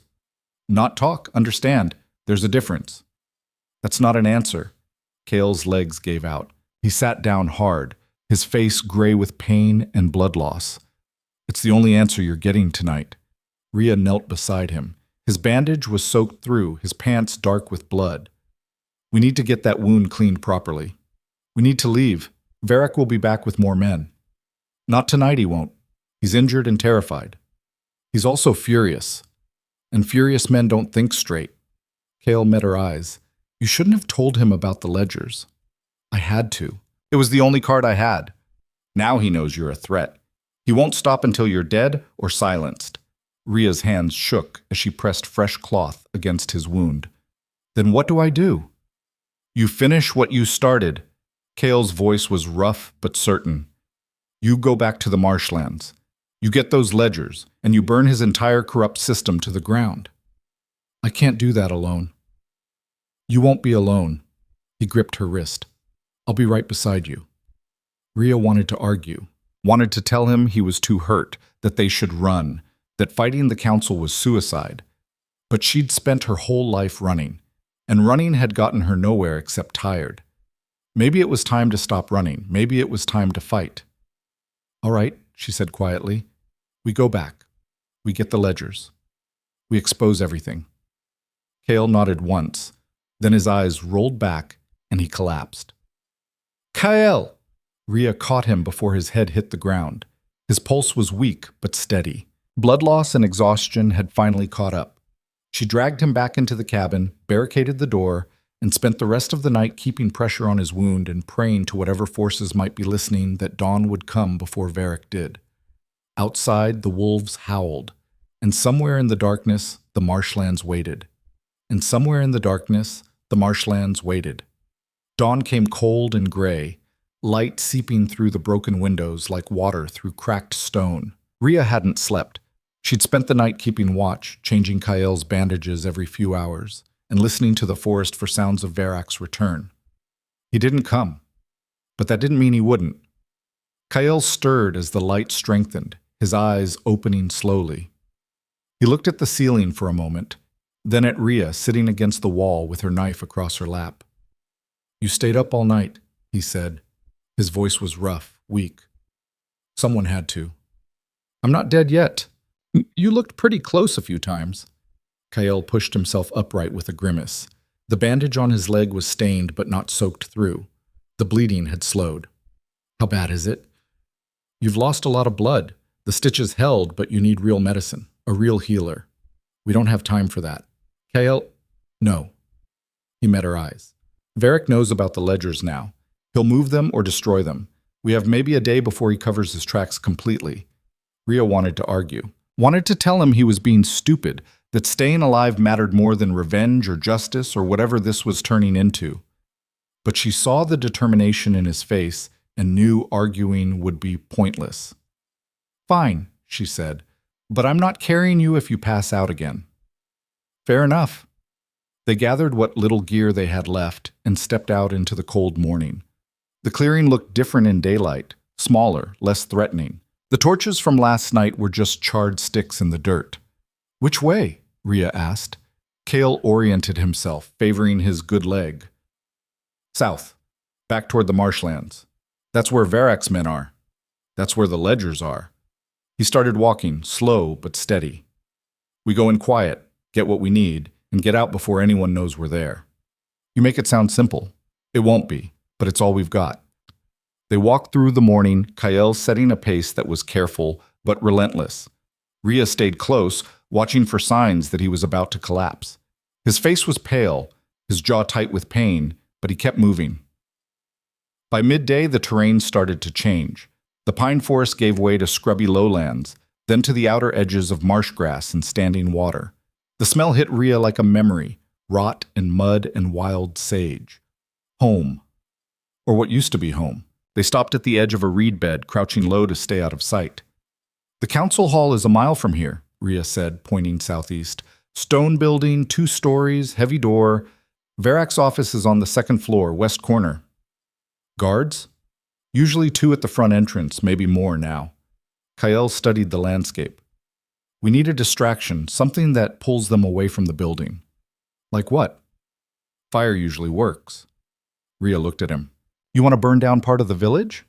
"Not talk, understand. There's a difference." "That's not an answer." Kale's legs gave out. He sat down hard, his face gray with pain and blood loss. "It's the only answer you're getting tonight." Rhea knelt beside him. His bandage was soaked through, his pants dark with blood. "We need to get that wound cleaned properly. We need to leave. Varric will be back with more men." "Not tonight, he won't. He's injured and terrified. He's also furious. And furious men don't think straight." Kale met her eyes. "You shouldn't have told him about the ledgers." "I had to. It was the only card I had. Now he knows you're a threat. He won't stop until you're dead or silenced." Rhea's hands shook as she pressed fresh cloth against his wound. "Then what do I do?" "You finish what you started." Kale's voice was rough but certain. "You go back to the marshlands. You get those ledgers, and you burn his entire corrupt system to the ground." "I can't do that alone." "You won't be alone." He gripped her wrist. "I'll be right beside you." Rhea wanted to argue, wanted to tell him he was too hurt, that they should run, that fighting the council was suicide. But she'd spent her whole life running, and running had gotten her nowhere except tired. Maybe it was time to stop running. Maybe it was time to fight. "All right," she said quietly. "We go back. We get the ledgers. We expose everything." Kale nodded once. Then his eyes rolled back, and he collapsed. "Kyle!" Rhea caught him before his head hit the ground. His pulse was weak but steady. Blood loss and exhaustion had finally caught up. She dragged him back into the cabin, barricaded the door, and spent the rest of the night keeping pressure on his wound and praying to whatever forces might be listening that dawn would come before Varric did. Outside, the wolves howled, and somewhere in the darkness, the marshlands waited. And somewhere in the darkness, the marshlands waited. Dawn came cold and gray, light seeping through the broken windows like water through cracked stone. Rhea hadn't slept. She'd spent the night keeping watch, changing Kyle's bandages every few hours, and listening to the forest for sounds of Varric's return. He didn't come, but that didn't mean he wouldn't. Kyle stirred as the light strengthened, his eyes opening slowly. He looked at the ceiling for a moment, then at Rhea sitting against the wall with her knife across her lap. "You stayed up all night," he said. His voice was rough, weak. "Someone had to." "I'm not dead yet. You looked pretty close a few times." Kyle pushed himself upright with a grimace. The bandage on his leg was stained but not soaked through. The bleeding had slowed. "How bad is it?" "You've lost a lot of blood. The stitches held, but you need real medicine, a real healer. We don't have time for that." "Kyle?" "No." He met her eyes. "Varric knows about the ledgers now. He'll move them or destroy them. We have maybe a day before he covers his tracks completely." Rhea wanted to argue, wanted to tell him he was being stupid, that staying alive mattered more than revenge or justice or whatever this was turning into. But she saw the determination in his face and knew arguing would be pointless. "Fine," she said, "but I'm not carrying you if you pass out again." "Fair enough." They gathered what little gear they had left and stepped out into the cold morning. The clearing looked different in daylight, smaller, less threatening. The torches from last night were just charred sticks in the dirt. "Which way?" Rhea asked. Kale oriented himself, favoring his good leg. "South, back toward the marshlands. That's where Varric's men are. That's where the ledgers are." He started walking, slow but steady. "We go in quiet, get what we need, and get out before anyone knows we're there." "You make it sound simple." "It won't be, but it's all we've got." They walked through the morning, Kael setting a pace that was careful but relentless. Rhea stayed close, watching for signs that he was about to collapse. His face was pale, his jaw tight with pain, but he kept moving. By midday, the terrain started to change. The pine forest gave way to scrubby lowlands, then to the outer edges of marsh grass and standing water. The smell hit Rhea like a memory, rot and mud and wild sage. Home. Or what used to be home. They stopped at the edge of a reed bed, crouching low to stay out of sight. "The council hall is a mile from here," Rhea said, pointing southeast. "Stone building, 2 stories, heavy door. Varac's office is on the 2nd floor, west corner." "Guards?" "Usually 2 at the front entrance, maybe more now." Kael studied the landscape. "We need a distraction, something that pulls them away from the building." "Like what?" "Fire usually works." Rhea looked at him. "You want to burn down part of the village?"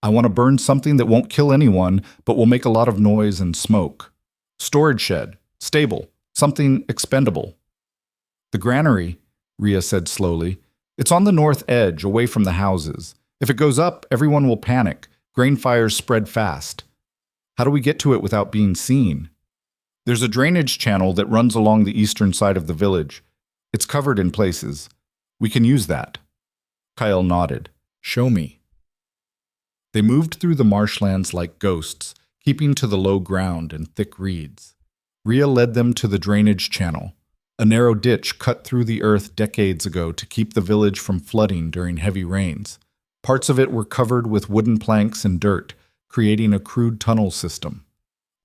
"I want to burn something that won't kill anyone, but will make a lot of noise and smoke. Storage shed, stable, something expendable." "The granary," Rhea said slowly. "It's on the north edge, away from the houses. If it goes up, everyone will panic. Grain fires spread fast. How do we get to it without being seen?" "There's a drainage channel that runs along the eastern side of the village. It's covered in places. We can use that." Kael nodded. "Show me." They moved through the marshlands like ghosts, keeping to the low ground and thick reeds. Rhea led them to the drainage channel, a narrow ditch cut through the earth decades ago to keep the village from flooding during heavy rains. Parts of it were covered with wooden planks and dirt, creating a crude tunnel system.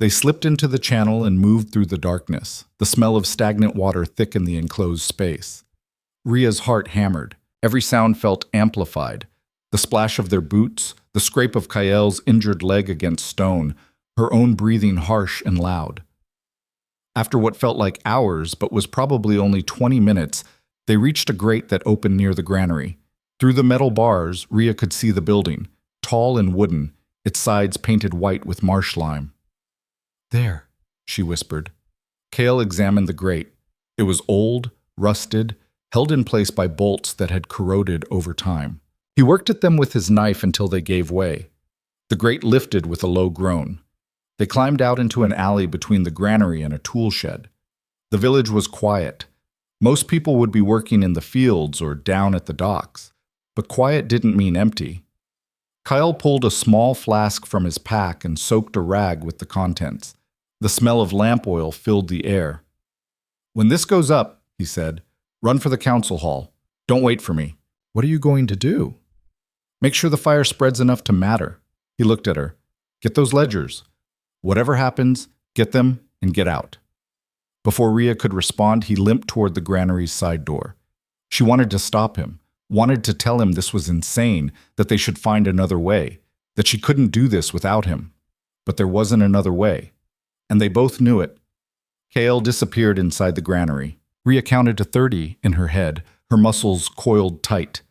They slipped into the channel and moved through the darkness. The smell of stagnant water thickened the enclosed space. Rhea's heart hammered. Every sound felt amplified. The splash of their boots, the scrape of Kael's injured leg against stone, her own breathing harsh and loud. After what felt like hours, but was probably only 20 minutes, they reached a grate that opened near the granary. Through the metal bars, Rhea could see the building, tall and wooden, its sides painted white with marsh lime. "There," she whispered. Kael examined the grate. It was old, rusted, held in place by bolts that had corroded over time. He worked at them with his knife until they gave way. The grate lifted with a low groan. They climbed out into an alley between the granary and a tool shed. The village was quiet. Most people would be working in the fields or down at the docks, but quiet didn't mean empty. Kael pulled a small flask from his pack and soaked a rag with the contents. The smell of lamp oil filled the air. "When this goes up," he said, "run for the council hall. Don't wait for me." "What are you going to do?" "Make sure the fire spreads enough to matter." He looked at her. "Get those ledgers. Whatever happens, get them and get out." Before Rhea could respond, he limped toward the granary's side door. She wanted to stop him, wanted to tell him this was insane, that they should find another way, that she couldn't do this without him. But there wasn't another way. And they both knew it. Kael disappeared inside the granary. Rhea counted to 30 in her head, her muscles coiled tight.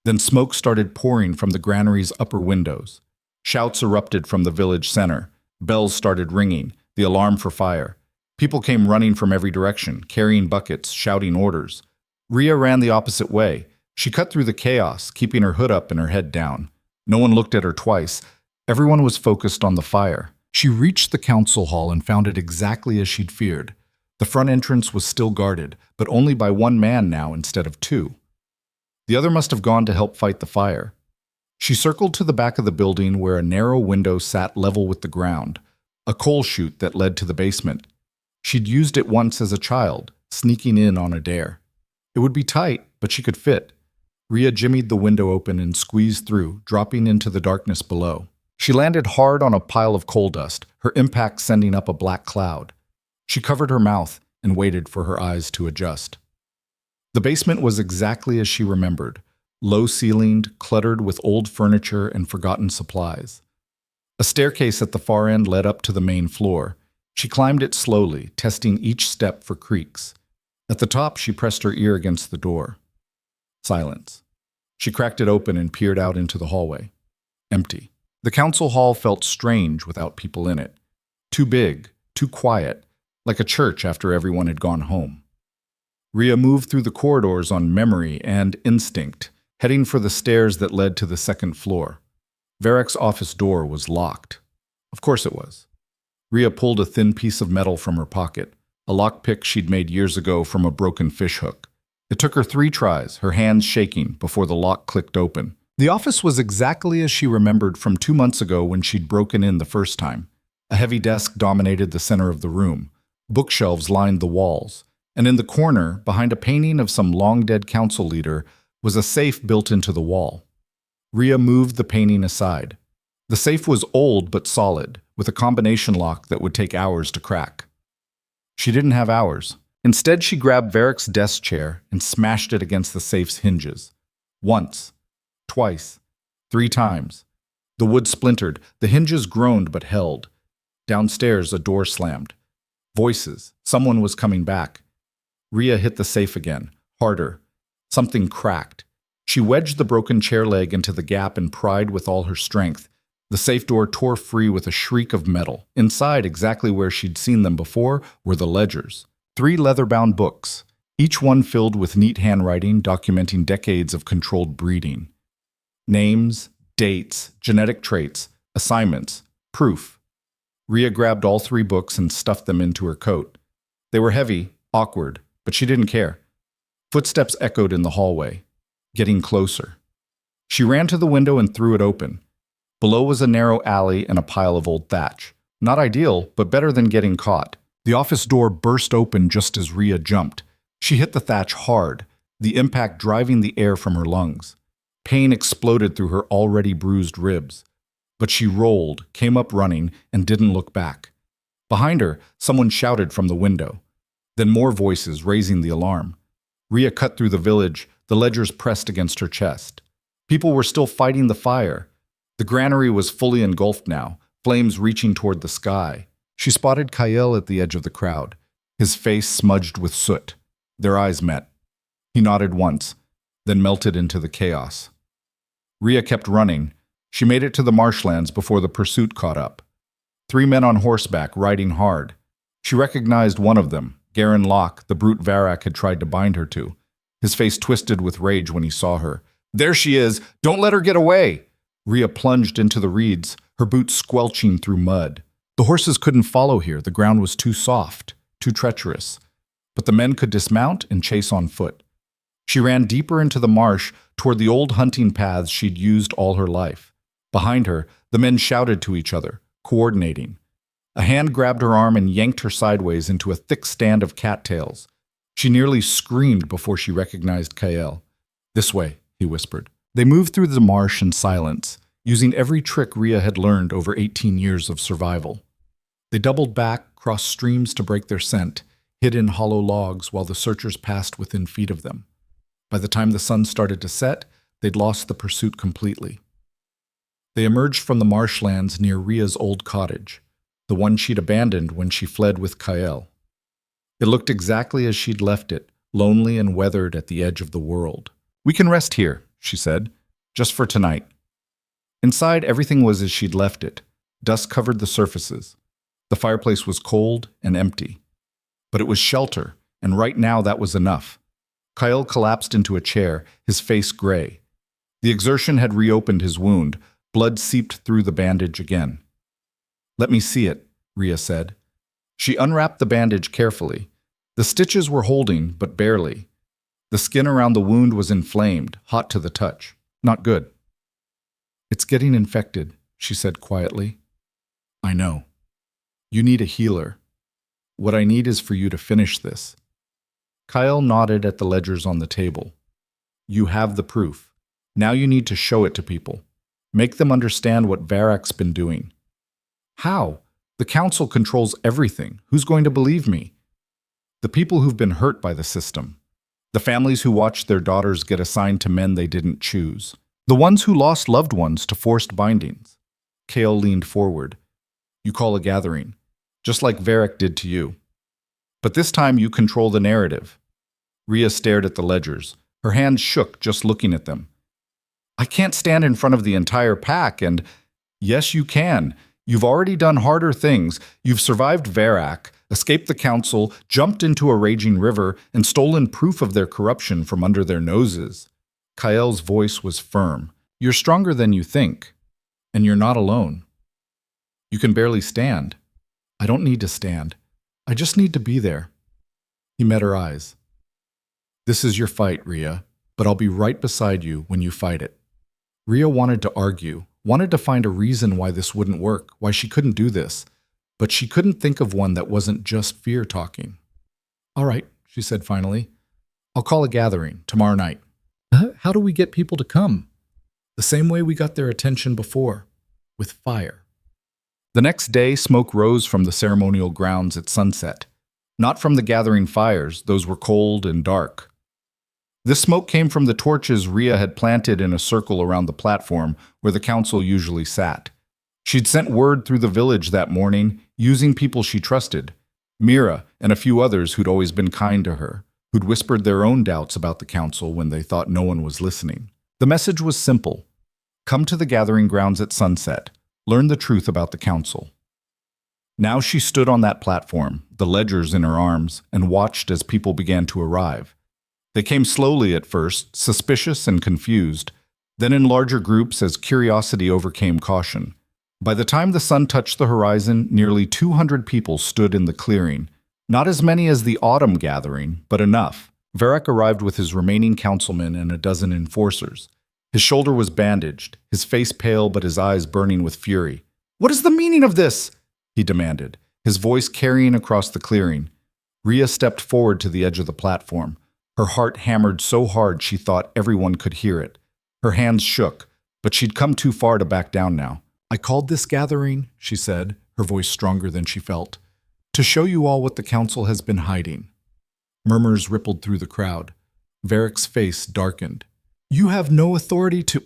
Then smoke started pouring from the granary's upper windows. Shouts erupted from the village center. Bells started ringing, the alarm for fire. People came running from every direction, carrying buckets, shouting orders. Rhea ran the opposite way. She cut through the chaos, keeping her hood up and her head down. No one looked at her twice. Everyone was focused on the fire. She reached the council hall and found it exactly as she'd feared. The front entrance was still guarded, but only by 1 man now instead of 2. The other must have gone to help fight the fire. She circled to the back of the building where a narrow window sat level with the ground, a coal chute that led to the basement. She'd used it once as a child, sneaking in on a dare. It would be tight, but she could fit. Rhea jimmied the window open and squeezed through, dropping into the darkness below. She landed hard on a pile of coal dust, her impact sending up a black cloud. She covered her mouth and waited for her eyes to adjust. The basement was exactly as she remembered, low-ceilinged, cluttered with old furniture and forgotten supplies. A staircase at the far end led up to the main floor. She climbed it slowly, testing each step for creaks. At the top, she pressed her ear against the door. Silence. She cracked it open and peered out into the hallway. Empty. The council hall felt strange without people in it. Too big, too quiet, like a church after everyone had gone home. Rhea moved through the corridors on memory and instinct, heading for the stairs that led to the second floor. Varroc's office door was locked. Of course it was. Rhea pulled a thin piece of metal from her pocket, a lockpick she'd made years ago from a broken fishhook. It took her 3 tries, her hands shaking, before the lock clicked open. The office was exactly as she remembered from 2 months ago when she'd broken in the first time. A heavy desk dominated the center of the room. Bookshelves lined the walls, and in the corner, behind a painting of some long-dead council leader, was a safe built into the wall. Rhea moved the painting aside. The safe was old but solid, with a combination lock that would take hours to crack. She didn't have hours. Instead, she grabbed Varroc's desk chair and smashed it against the safe's hinges. Once, twice, 3 times. The wood splintered, the hinges groaned but held. Downstairs, a door slammed. Voices. Someone was coming back. Rhea hit the safe again, harder. Something cracked. She wedged the broken chair leg into the gap and pried with all her strength. The safe door tore free with a shriek of metal. Inside, exactly where she'd seen them before, were the ledgers. 3 leather-bound books, each one filled with neat handwriting documenting decades of controlled breeding. Names, dates, genetic traits, assignments, proof. Rhea grabbed all 3 books and stuffed them into her coat. They were heavy, awkward, but she didn't care. Footsteps echoed in the hallway, getting closer. She ran to the window and threw it open. Below was a narrow alley and a pile of old thatch. Not ideal, but better than getting caught. The office door burst open just as Rhea jumped. She hit the thatch hard, the impact driving the air from her lungs. Pain exploded through her already bruised ribs. But she rolled, came up running, and didn't look back. Behind her, someone shouted from the window. Then more voices raising the alarm. Rhea cut through the village, the ledgers pressed against her chest. People were still fighting the fire. The granary was fully engulfed now, flames reaching toward the sky. She spotted Kyle at the edge of the crowd, his face smudged with soot. Their eyes met. He nodded once, then melted into the chaos. Rhea kept running. She made it to the marshlands before the pursuit caught up. 3 men on horseback, riding hard. She recognized one of them, Garen Locke, the brute Varroc had tried to bind her to. His face twisted with rage when he saw her. "There she is! Don't let her get away!" Rhea plunged into the reeds, her boots squelching through mud. The horses couldn't follow here. The ground was too soft, too treacherous. But the men could dismount and chase on foot. She ran deeper into the marsh toward the old hunting paths she'd used all her life. Behind her, the men shouted to each other, coordinating. A hand grabbed her arm and yanked her sideways into a thick stand of cattails. She nearly screamed before she recognized Kyle. "This way," he whispered. They moved through the marsh in silence, using every trick Rhea had learned over 18 years of survival. They doubled back, crossed streams to break their scent, hid in hollow logs while the searchers passed within feet of them. By the time the sun started to set, they'd lost the pursuit completely. They emerged from the marshlands near Rhea's old cottage, the one she'd abandoned when she fled with Kyle. It looked exactly as she'd left it, lonely and weathered at the edge of the world. "We can rest here," she said, "just for tonight." Inside, everything was as she'd left it. Dust covered the surfaces. The fireplace was cold and empty. But it was shelter, and right now that was enough. Kyle collapsed into a chair, his face gray. The exertion had reopened his wound. Blood seeped through the bandage again. "Let me see it," Rhea said. She unwrapped the bandage carefully. The stitches were holding, but barely. The skin around the wound was inflamed, hot to the touch. Not good. "It's getting infected," she said quietly. "I know. You need a healer. What I need is for you to finish this." Kyle nodded at the ledgers on the table. "You have the proof. Now you need to show it to people. Make them understand what Varroc's been doing." "How? The council controls everything. Who's going to believe me?" "The people who've been hurt by the system. The families who watched their daughters get assigned to men they didn't choose. The ones who lost loved ones to forced bindings." Kale leaned forward. "You call a gathering, just like Varroc did to you. But this time you control the narrative." Rhea stared at the ledgers. Her hands shook just looking at them. "I can't stand in front of the entire pack and—" "Yes, you can. You've already done harder things. You've survived Varroc, escaped the council, jumped into a raging river, and stolen proof of their corruption from under their noses. Kael's voice was firm. You're stronger than you think, and you're not alone. You can barely stand. I don't need to stand. I just need to be there. He met her eyes. This is your fight, Rhea, but I'll be right beside you when you fight it. Rhea wanted to argue, wanted to find a reason why this wouldn't work, why she couldn't do this, but she couldn't think of one that wasn't just fear talking. All right, she said finally. I'll call a gathering tomorrow night. How do we get people to come? The same way we got their attention before, with fire. The next day, smoke rose from the ceremonial grounds at sunset. Not from the gathering fires, those were cold and dark. This smoke came from the torches Rhea had planted in a circle around the platform where the council usually sat. She'd sent word through the village that morning, using people she trusted, Mira and a few others who'd always been kind to her, who'd whispered their own doubts about the council when they thought no one was listening. The message was simple. Come to the gathering grounds at sunset. Learn the truth about the council. Now she stood on that platform, the ledgers in her arms, and watched as people began to arrive. They came slowly at first, suspicious and confused, then in larger groups as curiosity overcame caution. By the time the sun touched the horizon, nearly 200 people stood in the clearing. Not as many as the autumn gathering, but enough. Varric arrived with his remaining councilmen and a dozen enforcers. His shoulder was bandaged, his face pale but his eyes burning with fury. "What is the meaning of this?" he demanded, his voice carrying across the clearing. Rhea stepped forward to the edge of the platform. Her heart hammered so hard she thought everyone could hear it. Her hands shook, but she'd come too far to back down now. "I called this gathering," she said, her voice stronger than she felt, "to show you all what the council has been hiding." Murmurs rippled through the crowd. Varric's face darkened. "You have no authority to—"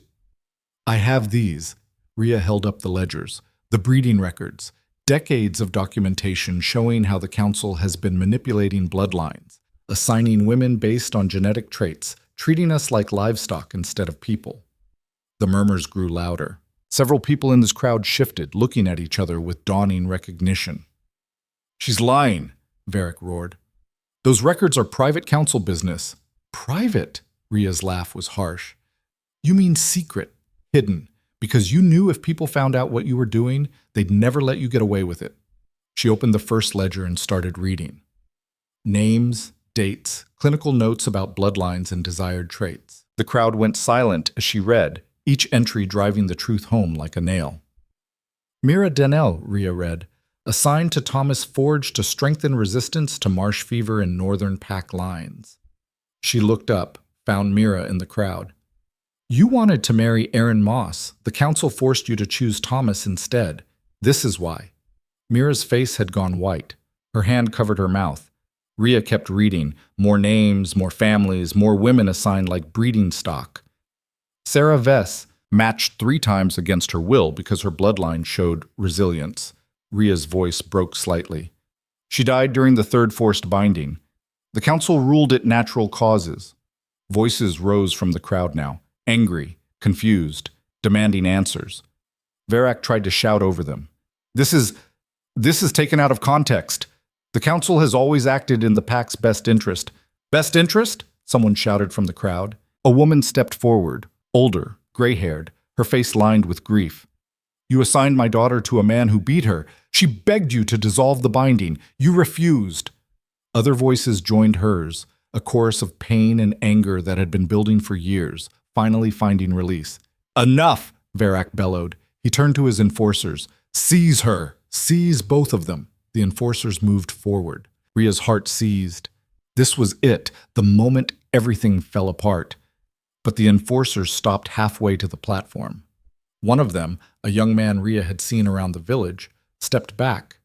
"I have these." Rhea held up the ledgers, the breeding records, decades of documentation showing how the council has been manipulating bloodlines, assigning women based on genetic traits, treating us like livestock instead of people. The murmurs grew louder. Several people in this crowd shifted, looking at each other with dawning recognition. "She's lying," Varric roared. "Those records are private council business." "Private?" Rhea's laugh was harsh. "You mean secret, hidden, because you knew if people found out what you were doing, they'd never let you get away with it." She opened the first ledger and started reading. Names, dates, clinical notes about bloodlines and desired traits. The crowd went silent as she read, each entry driving the truth home like a nail. Mira Denell, Rhea read, assigned to Thomas Forge to strengthen resistance to marsh fever in northern pack lines. She looked up, found Mira in the crowd. "You wanted to marry Aaron Moss. The council forced you to choose Thomas instead. This is why." Mira's face had gone white. Her hand covered her mouth. Rhea kept reading. More names, more families, more women assigned like breeding stock. Sarah Vess, matched 3 times against her will because her bloodline showed resilience. Rhea's voice broke slightly. She died during the 3rd forced binding. The council ruled it natural causes. Voices rose from the crowd now, angry, confused, demanding answers. Varric tried to shout over them. This is taken out of context. The council has always acted in the pack's best interest." "Best interest?" someone shouted from the crowd. A woman stepped forward, older, gray-haired, her face lined with grief. "You assigned my daughter to a man who beat her. She begged you to dissolve the binding. You refused." Other voices joined hers, a chorus of pain and anger that had been building for years, finally finding release. "Enough!" Varric bellowed. He turned to his enforcers. "Seize her! Seize both of them!" The enforcers moved forward. Rhea's heart seized. This was it, the moment everything fell apart. But the enforcers stopped halfway to the platform. One of them, a young man Rhea had seen around the village, stepped back.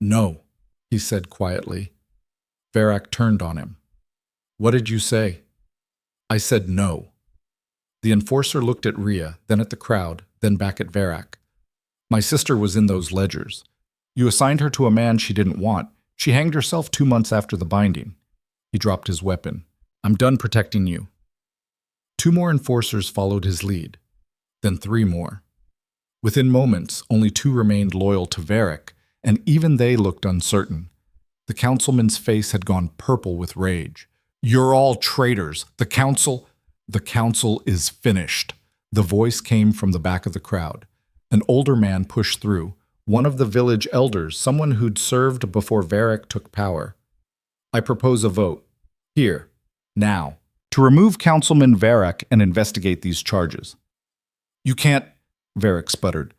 "No," he said quietly. Varric turned on him. "What did you say?" "I said no." The enforcer looked at Rhea, then at the crowd, then back at Varric. "My sister was in those ledgers. You assigned her to a man she didn't want. She hanged herself 2 months after the binding." He dropped his weapon. "I'm done protecting you." 2 more enforcers followed his lead, then 3 more. Within moments, only 2 remained loyal to Varric, and even they looked uncertain. The councilman's face had gone purple with rage. "You're all traitors. The council—" The council is finished. The voice came from the back of the crowd. An older man pushed through, one of the village elders, someone who'd served before Varric took power. I propose a vote. Here. Now. To remove Councilman Varric and investigate these charges. You can't, Varric sputtered.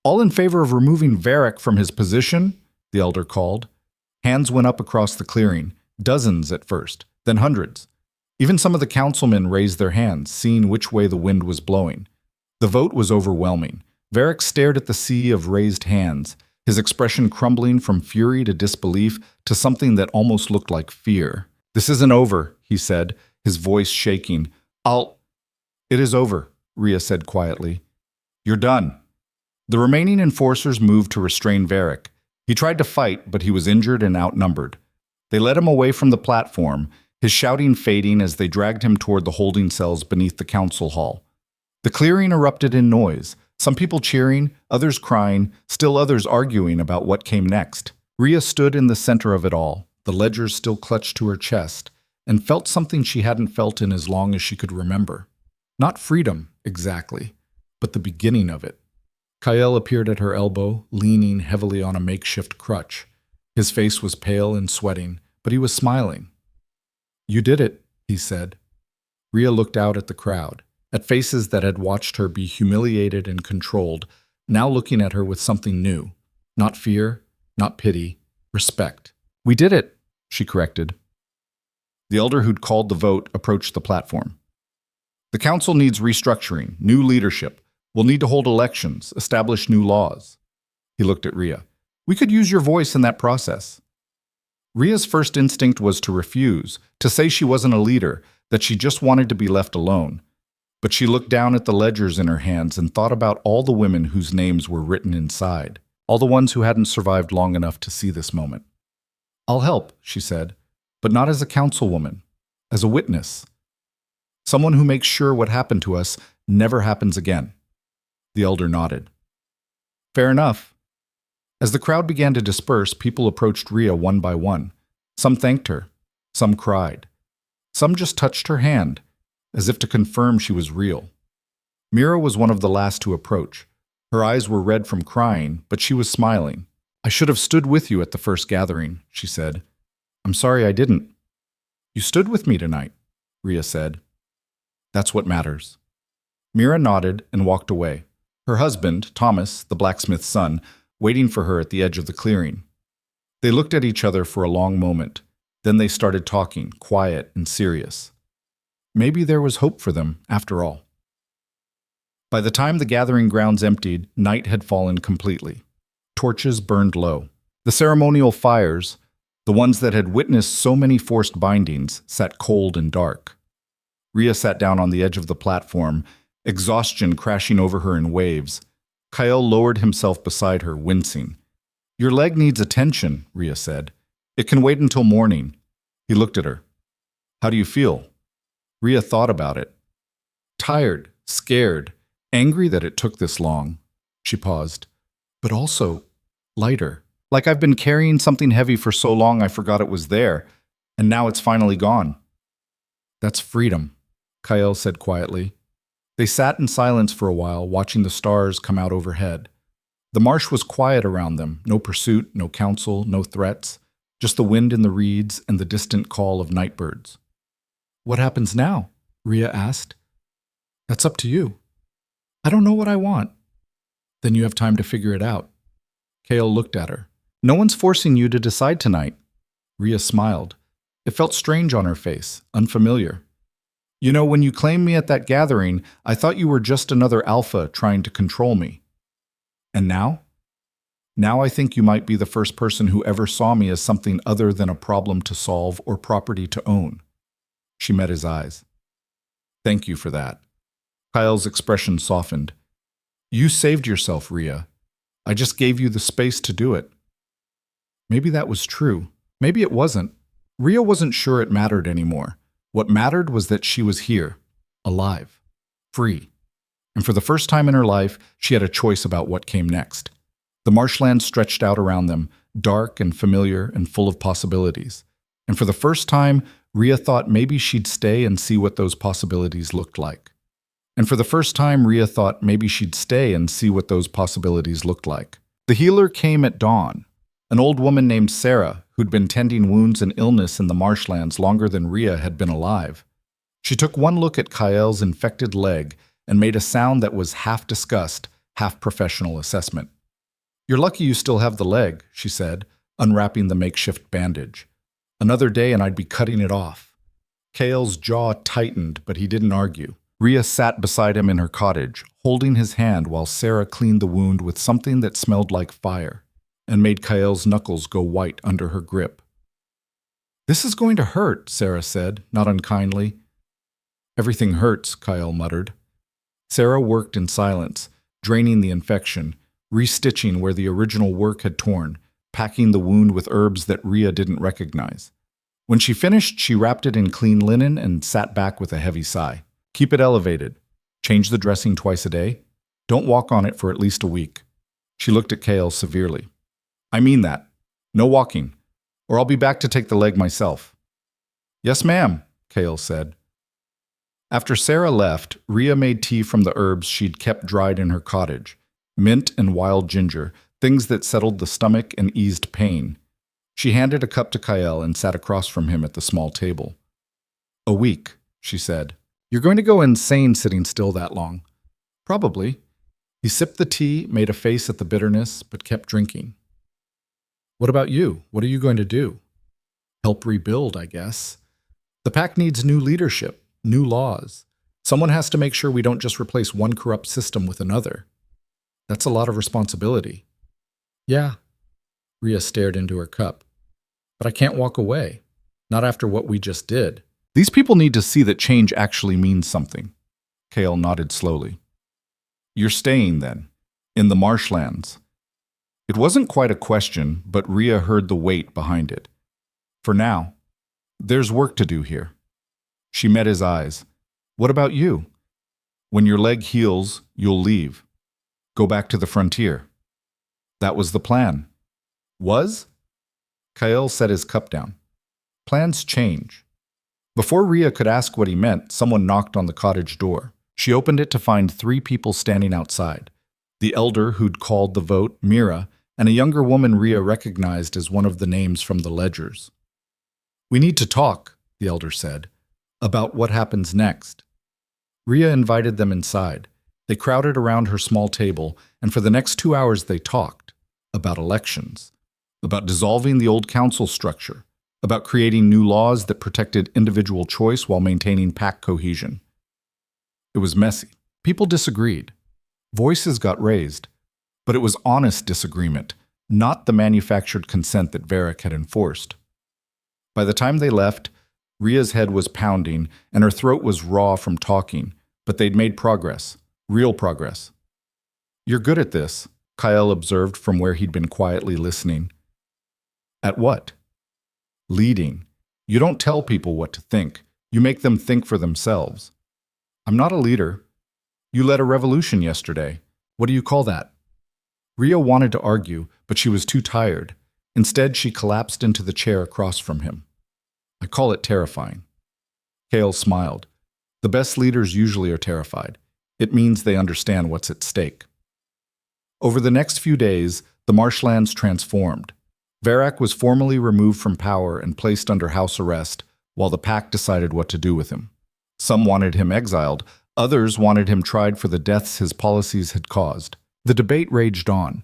All in favor of removing Varric from his position? The elder called. Hands went up across the clearing, dozens at first, then hundreds. Even some of the councilmen raised their hands, seeing which way the wind was blowing. The vote was overwhelming. Varric stared at the sea of raised hands, his expression crumbling from fury to disbelief to something that almost looked like fear. This isn't over, he said, his voice shaking. It is over, Rhea said quietly. You're done. The remaining enforcers moved to restrain Varric. He tried to fight, but he was injured and outnumbered. They led him away from the platform, his shouting fading as they dragged him toward the holding cells beneath the council hall. The clearing erupted in noise, some people cheering, others crying, still others arguing about what came next. Rhea stood in the center of it all, the ledgers still clutched to her chest, and felt something she hadn't felt in as long as she could remember. Not freedom, exactly, but the beginning of it. Kyle appeared at her elbow, leaning heavily on a makeshift crutch. His face was pale and sweating, but he was smiling. You did it, he said. Rhea looked out at the crowd, at faces that had watched her be humiliated and controlled, now looking at her with something new. Not fear, not pity, respect. We did it, she corrected. The elder who'd called the vote approached the platform. The council needs restructuring, new leadership. We'll need to hold elections, establish new laws. He looked at Rhea. We could use your voice in that process. Rhea's first instinct was to refuse, to say she wasn't a leader, that she just wanted to be left alone. But she looked down at the ledgers in her hands and thought about all the women whose names were written inside, all the ones who hadn't survived long enough to see this moment. I'll help, she said, but not as a councilwoman, as a witness. Someone who makes sure what happened to us never happens again. The elder nodded. Fair enough. As the crowd began to disperse, people approached Rhea one by one. Some thanked her. Some cried. Some just touched her hand, as if to confirm she was real. Mira was one of the last to approach. Her eyes were red from crying, but she was smiling. I should have stood with you at the first gathering, she said. I'm sorry I didn't. You stood with me tonight, Rhea said. That's what matters. Mira nodded and walked away. Her husband, Thomas, the blacksmith's son, waiting for her at the edge of the clearing. They looked at each other for a long moment. Then they started talking, quiet and serious. Maybe there was hope for them, after all. By the time the gathering grounds emptied, night had fallen completely. Torches burned low. The ceremonial fires, the ones that had witnessed so many forced bindings, sat cold and dark. Rhea sat down on the edge of the platform, exhaustion crashing over her in waves. Kyle lowered himself beside her, wincing. Your leg needs attention, Rhea said. It can wait until morning. He looked at her. How do you feel? Rhea thought about it. Tired, scared, angry that it took this long. She paused. But also lighter. Like I've been carrying something heavy for so long I forgot it was there, and now it's finally gone. That's freedom, Kyle said quietly. They sat in silence for a while, watching the stars come out overhead. The marsh was quiet around them, no pursuit, no counsel, no threats, just the wind in the reeds and the distant call of nightbirds. What happens now? Rhea asked. That's up to you. I don't know what I want. Then you have time to figure it out. Kale looked at her. No one's forcing you to decide tonight. Rhea smiled. It felt strange on her face, unfamiliar. You know, when you claimed me at that gathering, I thought you were just another alpha trying to control me. And now? Now I think you might be the first person who ever saw me as something other than a problem to solve or property to own. She met his eyes. Thank you for that. Kyle's expression softened. You saved yourself, Rhea. I just gave you the space to do it. Maybe that was true. Maybe it wasn't. Rhea wasn't sure it mattered anymore. What mattered was that she was here, alive, free. And for the first time in her life, she had a choice about what came next. The marshland stretched out around them, dark and familiar and full of possibilities. And for the first time, Rhea thought maybe she'd stay and see what those possibilities looked like. And for the first time, Rhea thought maybe she'd stay and see what those possibilities looked like. The healer came at dawn, an old woman named Sarah, who'd been tending wounds and illness in the marshlands longer than Rhea had been alive. She took one look at Kyl's infected leg and made a sound that was half disgust, half professional assessment. "You're lucky you still have the leg," she said, unwrapping the makeshift bandage. "Another day and I'd be cutting it off." Kyl's jaw tightened, but he didn't argue. Rhea sat beside him in her cottage, holding his hand while Sarah cleaned the wound with something that smelled like fire and made Kyl's knuckles go white under her grip. "This is going to hurt," Sarah said, not unkindly. "Everything hurts," Kyl muttered. Sarah worked in silence, draining the infection, restitching where the original work had torn, packing the wound with herbs that Rhea didn't recognize. When she finished, she wrapped it in clean linen and sat back with a heavy sigh. "Keep it elevated. Change the dressing twice a day. Don't walk on it for at least a week." She looked at Kyl severely. "I mean that. No walking, or I'll be back to take the leg myself." "Yes, ma'am," Kyl said. After Sarah left, Rhea made tea from the herbs she'd kept dried in her cottage, mint and wild ginger, things that settled the stomach and eased pain. She handed a cup to Kyl and sat across from him at the small table. "A week," she said. "You're going to go insane sitting still that long." "Probably." He sipped the tea, made a face at the bitterness, but kept drinking. "What about you? What are you going to do?" "Help rebuild, I guess. The pack needs new leadership. New laws. Someone has to make sure we don't just replace one corrupt system with another. That's a lot of responsibility." "Yeah." Rhea stared into her cup. "But I can't walk away. Not after what we just did." "These people need to see that change actually means something." Kyl nodded slowly. "You're staying, then, in the marshlands." It wasn't quite a question, but Rhea heard the weight behind it. "For now. There's work to do here." She met his eyes. "What about you? When your leg heals, you'll leave. Go back to the frontier." "That was the plan." "Was?" Kyl set his cup down. "Plans change." Before Rhea could ask what he meant, someone knocked on the cottage door. She opened it to find 3 people standing outside. The elder who'd called the vote, Mira, and a younger woman Rhea recognized as one of the names from the ledgers. "We need to talk," the elder said, "about what happens next." Rhea invited them inside. They crowded around her small table, and for the next 2 hours they talked about elections, about dissolving the old council structure, about creating new laws that protected individual choice while maintaining pack cohesion. It was messy. People disagreed. Voices got raised. But it was honest disagreement, not the manufactured consent that Varric had enforced. By the time they left, Rhea's head was pounding and her throat was raw from talking, but they'd made progress, real progress. "You're good at this," Kyl observed from where he'd been quietly listening. "At what?" "Leading. You don't tell people what to think. You make them think for themselves." "I'm not a leader." "You led a revolution yesterday. What do you call that?" Rhea wanted to argue, but she was too tired. Instead, she collapsed into the chair across from him. "I call it terrifying." Kyl smiled. "The best leaders usually are terrified. It means they understand what's at stake." Over the next few days, the marshlands transformed. Varric was formally removed from power and placed under house arrest, while the pack decided what to do with him. Some wanted him exiled, others wanted him tried for the deaths his policies had caused. The debate raged on.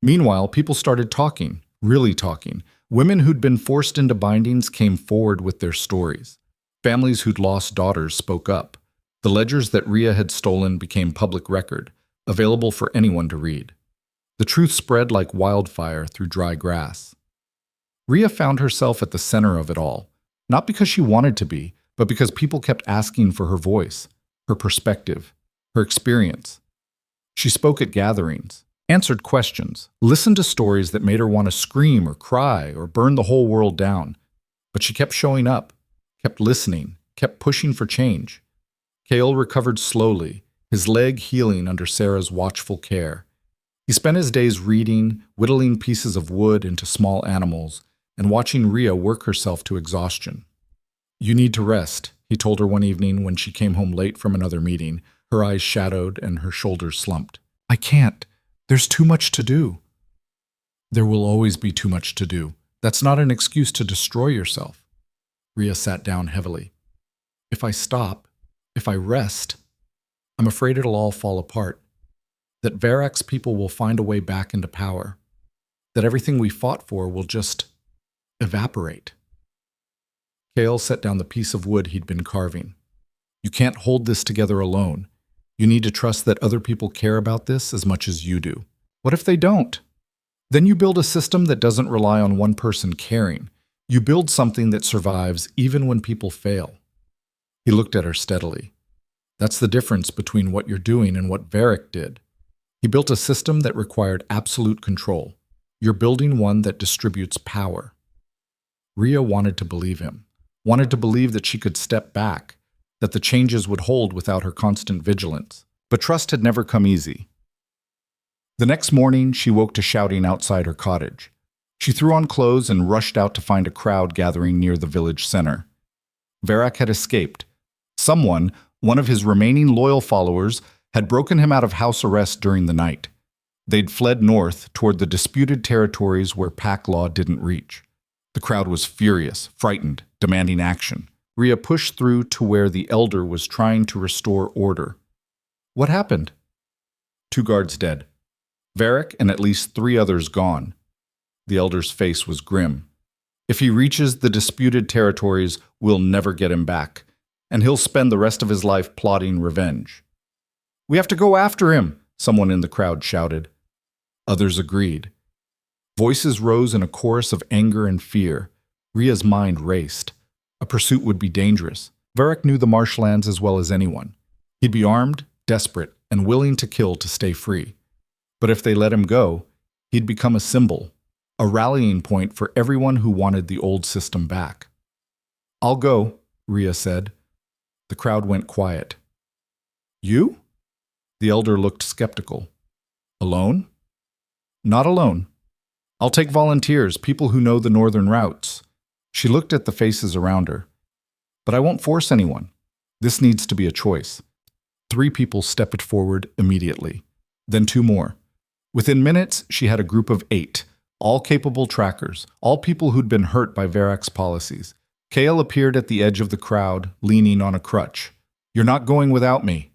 Meanwhile, people started talking, really talking. Women who'd been forced into bindings came forward with their stories. Families who'd lost daughters spoke up. The ledgers that Rhea had stolen became public record, available for anyone to read. The truth spread like wildfire through dry grass. Rhea found herself at the center of it all, not because she wanted to be, but because people kept asking for her voice, her perspective, her experience. She spoke at gatherings, answered questions, listened to stories that made her want to scream or cry or burn the whole world down. But she kept showing up, kept listening, kept pushing for change. Kyl recovered slowly, his leg healing under Sarah's watchful care. He spent his days reading, whittling pieces of wood into small animals, and watching Rhea work herself to exhaustion. You need to rest, he told her one evening when she came home late from another meeting, her eyes shadowed and her shoulders slumped. I can't. There's too much to do. There will always be too much to do. That's not an excuse to destroy yourself. Rhea sat down heavily. If I stop, if I rest, I'm afraid it'll all fall apart. That Varrac's people will find a way back into power. That everything we fought for will just evaporate. Kale set down the piece of wood he'd been carving. You can't hold this together alone. You need to trust that other people care about this as much as you do. What if they don't? Then you build a system that doesn't rely on one person caring. You build something that survives even when people fail. He looked at her steadily. That's the difference between what you're doing and what Varric did. He built a system that required absolute control. You're building one that distributes power. Rhea wanted to believe him, wanted to believe that she could step back, that the changes would hold without her constant vigilance. But trust had never come easy. The next morning, she woke to shouting outside her cottage. She threw on clothes and rushed out to find a crowd gathering near the village center. Varric had escaped. Someone, one of his remaining loyal followers, had broken him out of house arrest during the night. They'd fled north toward the disputed territories where pack law didn't reach. The crowd was furious, frightened, demanding action. Rhea pushed through to where the elder was trying to restore order. What happened? 2 guards dead. Varric and at least 3 others gone. The elder's face was grim. If he reaches the disputed territories, we'll never get him back, and he'll spend the rest of his life plotting revenge. We have to go after him, someone in the crowd shouted. Others agreed. Voices rose in a chorus of anger and fear. Rhea's mind raced. A pursuit would be dangerous. Varric knew the marshlands as well as anyone. He'd be armed, desperate, and willing to kill to stay free. But if they let him go, he'd become a symbol, a rallying point for everyone who wanted the old system back. I'll go, Rhea said. The crowd went quiet. You? The elder looked skeptical. Alone? Not alone. I'll take volunteers, people who know the northern routes. She looked at the faces around her. But I won't force anyone. This needs to be a choice. 3 people stepped forward immediately. Then 2 more. Within minutes, she had a group of 8, all capable trackers, all people who'd been hurt by Varrac's policies. Kale appeared at the edge of the crowd, leaning on a crutch. You're not going without me.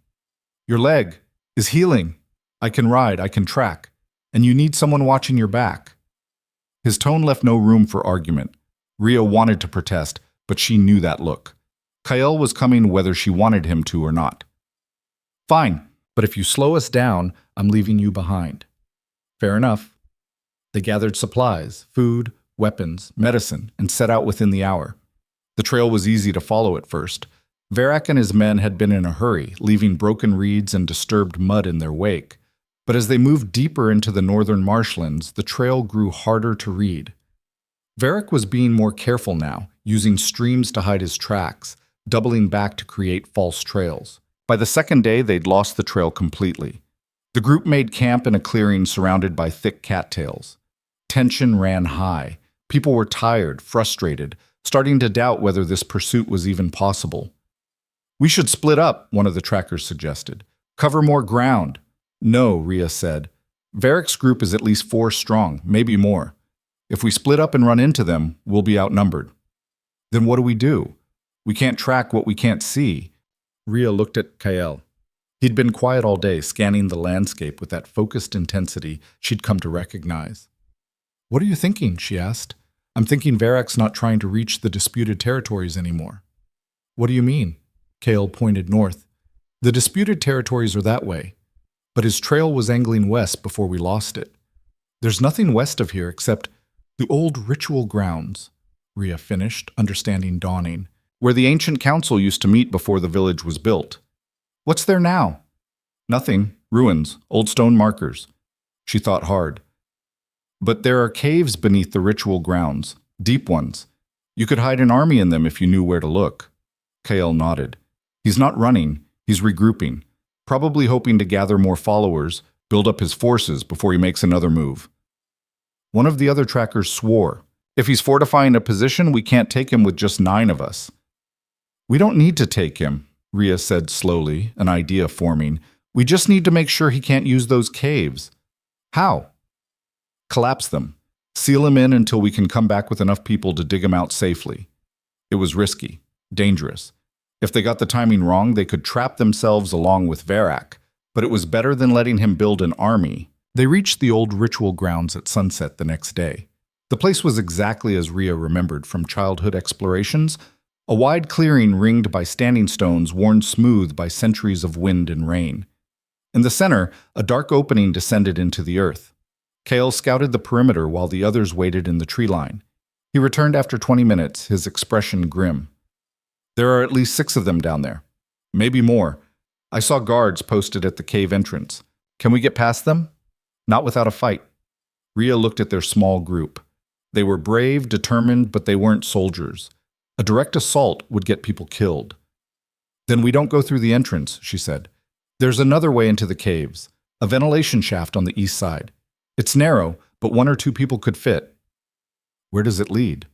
Your leg is healing. I can ride, I can track. And you need someone watching your back. His tone left no room for argument. Rhea wanted to protest, but she knew that look. Kyle was coming whether she wanted him to or not. Fine, but if you slow us down, I'm leaving you behind. Fair enough. They gathered supplies, food, weapons, medicine, and set out within the hour. The trail was easy to follow at first. Varric and his men had been in a hurry, leaving broken reeds and disturbed mud in their wake. But as they moved deeper into the northern marshlands, the trail grew harder to read. Varric was being more careful now, using streams to hide his tracks, doubling back to create false trails. By the second day, they'd lost the trail completely. The group made camp in a clearing surrounded by thick cattails. Tension ran high. People were tired, frustrated, starting to doubt whether this pursuit was even possible. We should split up, one of the trackers suggested. Cover more ground. No, Rhea said. Varric's group is at least 4 strong, maybe more. If we split up and run into them, we'll be outnumbered. Then what do? We can't track what we can't see. Rhea looked at Kyle. He'd been quiet all day, scanning the landscape with that focused intensity she'd come to recognize. What are you thinking? She asked. I'm thinking Varrac's not trying to reach the disputed territories anymore. What do you mean? Kale pointed north. The disputed territories are that way, but his trail was angling west before we lost it. There's nothing west of here except the old ritual grounds, Rhea finished, understanding dawning, where the ancient council used to meet before the village was built. What's there now? Nothing. Ruins, old stone markers. She thought hard. But there are caves beneath the ritual grounds, deep ones. You could hide an army in them if you knew where to look. Kale nodded. He's not running, he's regrouping, probably hoping to gather more followers, build up his forces before he makes another move. One of the other trackers swore. If he's fortifying a position, we can't take him with just 9 of us. We don't need to take him, Rhea said slowly, an idea forming. We just need to make sure he can't use those caves. How? Collapse them. Seal him in until we can come back with enough people to dig him out safely. It was risky, dangerous. If they got the timing wrong, they could trap themselves along with Varak, but it was better than letting him build an army. They reached the old ritual grounds at sunset the next day. The place was exactly as Rhea remembered from childhood explorations, a wide clearing ringed by standing stones worn smooth by centuries of wind and rain. In the center, a dark opening descended into the earth. Kale scouted the perimeter while the others waited in the tree line. He returned after 20 minutes, his expression grim. There are at least 6 of them down there. Maybe more. I saw guards posted at the cave entrance. Can we get past them? Not without a fight. Rhea looked at their small group. They were brave, determined, but they weren't soldiers. A direct assault would get people killed. Then we don't go through the entrance, she said. There's another way into the caves, a ventilation shaft on the east side. It's narrow, but 1 or 2 people could fit. Where does it lead?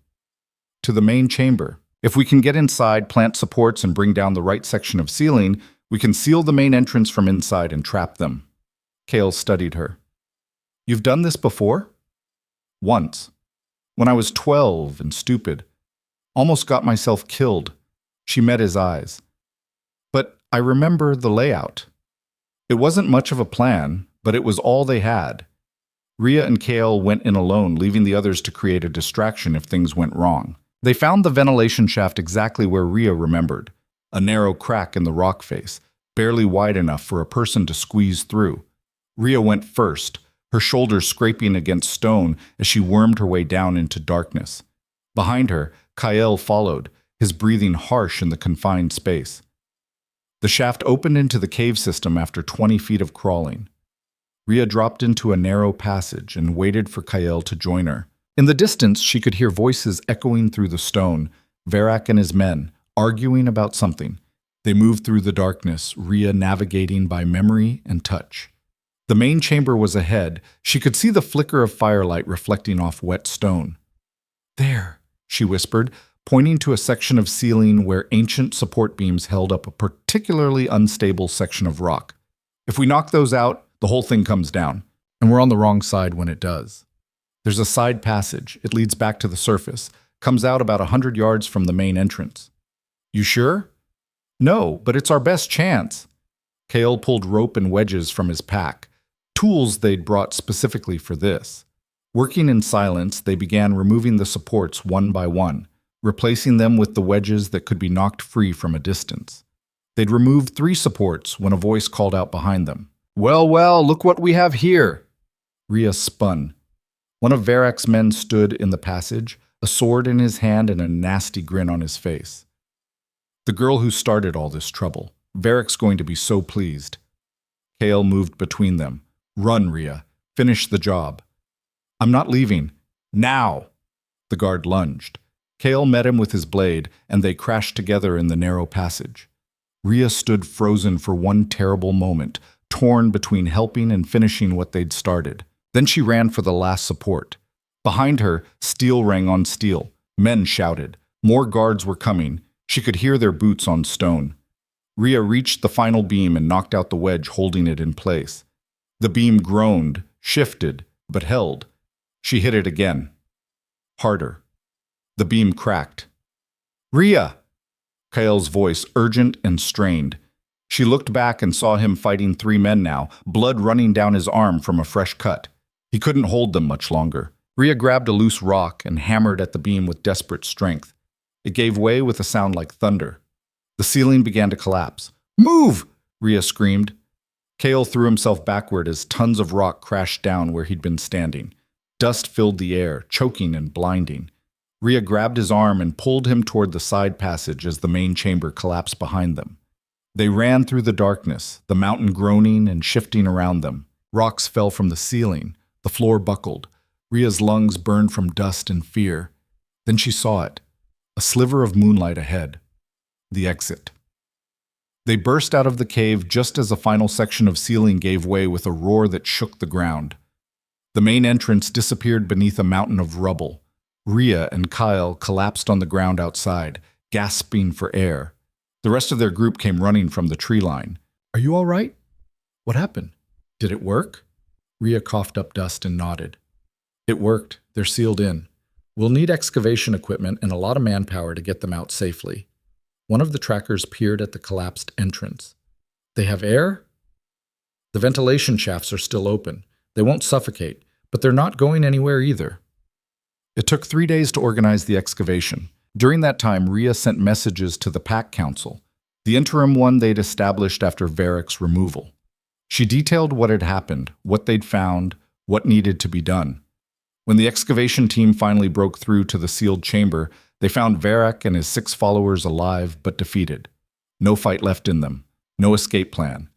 To the main chamber. If we can get inside, plant supports, and bring down the right section of ceiling, we can seal the main entrance from inside and trap them. Kale studied her. You've done this before? Once. When I was 12 and stupid. Almost got myself killed. She met his eyes. But I remember the layout. It wasn't much of a plan, but it was all they had. Rhea and Kale went in alone, leaving the others to create a distraction if things went wrong. They found the ventilation shaft exactly where Rhea remembered, a narrow crack in the rock face, barely wide enough for a person to squeeze through. Rhea went first, her shoulders scraping against stone as she wormed her way down into darkness. Behind her, Kyle followed, his breathing harsh in the confined space. The shaft opened into the cave system after 20 feet of crawling. Rhea dropped into a narrow passage and waited for Kyle to join her. In the distance, she could hear voices echoing through the stone, Varak and his men, arguing about something. They moved through the darkness, Rhea navigating by memory and touch. The main chamber was ahead. She could see the flicker of firelight reflecting off wet stone. There, she whispered, pointing to a section of ceiling where ancient support beams held up a particularly unstable section of rock. If we knock those out, the whole thing comes down, and we're on the wrong side when it does. There's a side passage. It leads back to the surface, comes out about 100 yards from the main entrance. You sure? No, but it's our best chance. Kale pulled rope and wedges from his pack, tools they'd brought specifically for this. Working in silence, they began removing the supports one by one, replacing them with the wedges that could be knocked free from a distance. They'd removed 3 supports when a voice called out behind them. Well, look what we have here. Rhea spun. One of Varak's men stood in the passage, a sword in his hand and a nasty grin on his face. The girl who started all this trouble. Varak's going to be so pleased. Kale moved between them. Run, Rhea. Finish the job. I'm not leaving. Now! The guard lunged. Kale met him with his blade, and they crashed together in the narrow passage. Rhea stood frozen for one terrible moment, torn between helping and finishing what they'd started. Then she ran for the last support. Behind her, steel rang on steel. Men shouted. More guards were coming. She could hear their boots on stone. Rhea reached the final beam and knocked out the wedge holding it in place. The beam groaned, shifted, but held. She hit it again. Harder. The beam cracked. Rhea! Kale's voice urgent and strained. She looked back and saw him fighting 3 men now, blood running down his arm from a fresh cut. He couldn't hold them much longer. Rhea grabbed a loose rock and hammered at the beam with desperate strength. It gave way with a sound like thunder. The ceiling began to collapse. Move! Rhea screamed. Kale threw himself backward as tons of rock crashed down where he'd been standing. Dust filled the air, choking and blinding. Rhea grabbed his arm and pulled him toward the side passage as the main chamber collapsed behind them. They ran through the darkness, the mountain groaning and shifting around them. Rocks fell from the ceiling. The floor buckled. Rhea's lungs burned from dust and fear. Then she saw it. A sliver of moonlight ahead. The exit. They burst out of the cave just as a final section of ceiling gave way with a roar that shook the ground. The main entrance disappeared beneath a mountain of rubble. Rhea and Kyle collapsed on the ground outside, gasping for air. The rest of their group came running from the tree line. Are you all right? What happened? Did it work? Rhea coughed up dust and nodded. It worked. They're sealed in. We'll need excavation equipment and a lot of manpower to get them out safely. One of the trackers peered at the collapsed entrance. They have air? The ventilation shafts are still open. They won't suffocate, but they're not going anywhere either. It took 3 days to organize the excavation. During that time, Rhea sent messages to the Pack Council, the interim one they'd established after Varric's removal. She detailed what had happened, what they'd found, what needed to be done. When the excavation team finally broke through to the sealed chamber, they found Varric and his 6 followers alive but defeated. No fight left in them, no escape plan.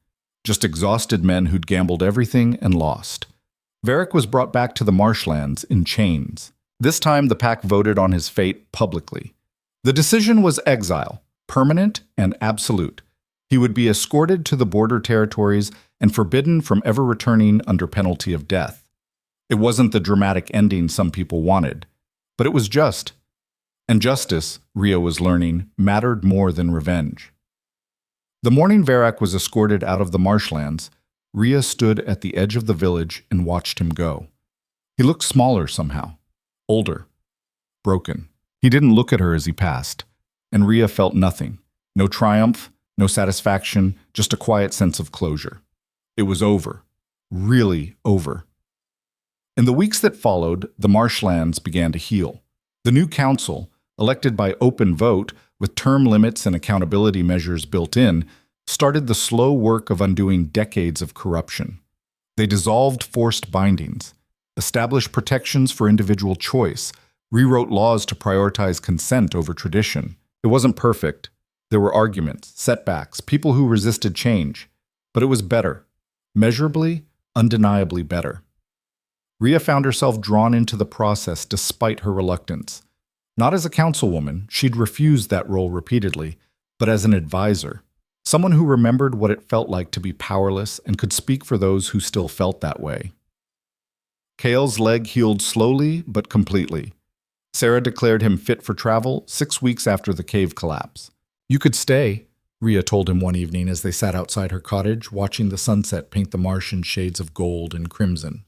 Just exhausted men who'd gambled everything and lost. Varric was brought back to the marshlands in chains. This time, the pack voted on his fate publicly. The decision was exile, permanent and absolute. He would be escorted to the border territories and forbidden from ever returning under penalty of death. It wasn't the dramatic ending some people wanted, but it was just. And justice, Rhea was learning, mattered more than revenge. The morning Varric was escorted out of the marshlands, Rhea stood at the edge of the village and watched him go. He looked smaller somehow. Older, broken. He didn't look at her as he passed, and Rhea felt nothing. No triumph, no satisfaction, just a quiet sense of closure. It was over. Really over. In the weeks that followed, the marshlands began to heal. The new council, elected by open vote, with term limits and accountability measures built in, started the slow work of undoing decades of corruption. They dissolved forced bindings, established protections for individual choice, rewrote laws to prioritize consent over tradition. It wasn't perfect. There were arguments, setbacks, people who resisted change. But it was better. Measurably, undeniably better. Rhea found herself drawn into the process despite her reluctance. Not as a councilwoman, she'd refused that role repeatedly, but as an advisor. Someone who remembered what it felt like to be powerless and could speak for those who still felt that way. Kale's leg healed slowly but completely. Sarah declared him fit for travel 6 weeks after the cave collapse. You could stay, Rhea told him one evening as they sat outside her cottage, watching the sunset paint the marsh in shades of gold and crimson.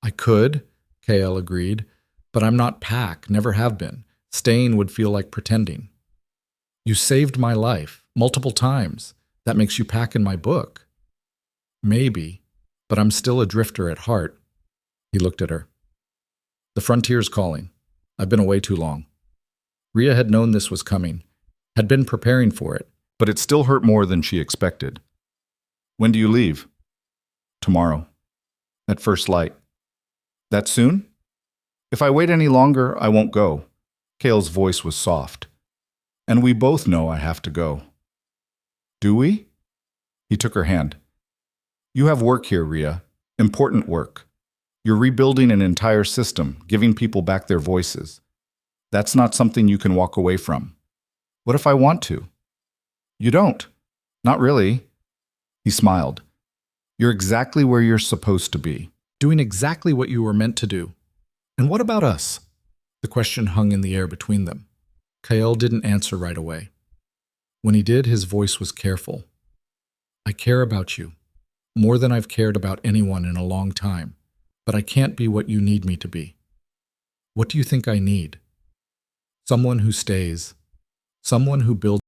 I could, Kale agreed, but I'm not Pack, never have been. Staying would feel like pretending. You saved my life, multiple times. That makes you Pack in my book. Maybe, but I'm still a drifter at heart. He looked at her. The frontier's calling. I've been away too long. Rhea had known this was coming, had been preparing for it, but it still hurt more than she expected. When do you leave? Tomorrow. At first light. That soon? If I wait any longer, I won't go. Kale's voice was soft. And we both know I have to go. Do we? He took her hand. You have work here, Rhea. Important work. You're rebuilding an entire system, giving people back their voices. That's not something you can walk away from. What if I want to? You don't. Not really. He smiled. You're exactly where you're supposed to be, doing exactly what you were meant to do. And what about us? The question hung in the air between them. Kael didn't answer right away. When he did, his voice was careful. I care about you, more than I've cared about anyone in a long time, but I can't be what you need me to be. What do you think I need? Someone who stays, someone who builds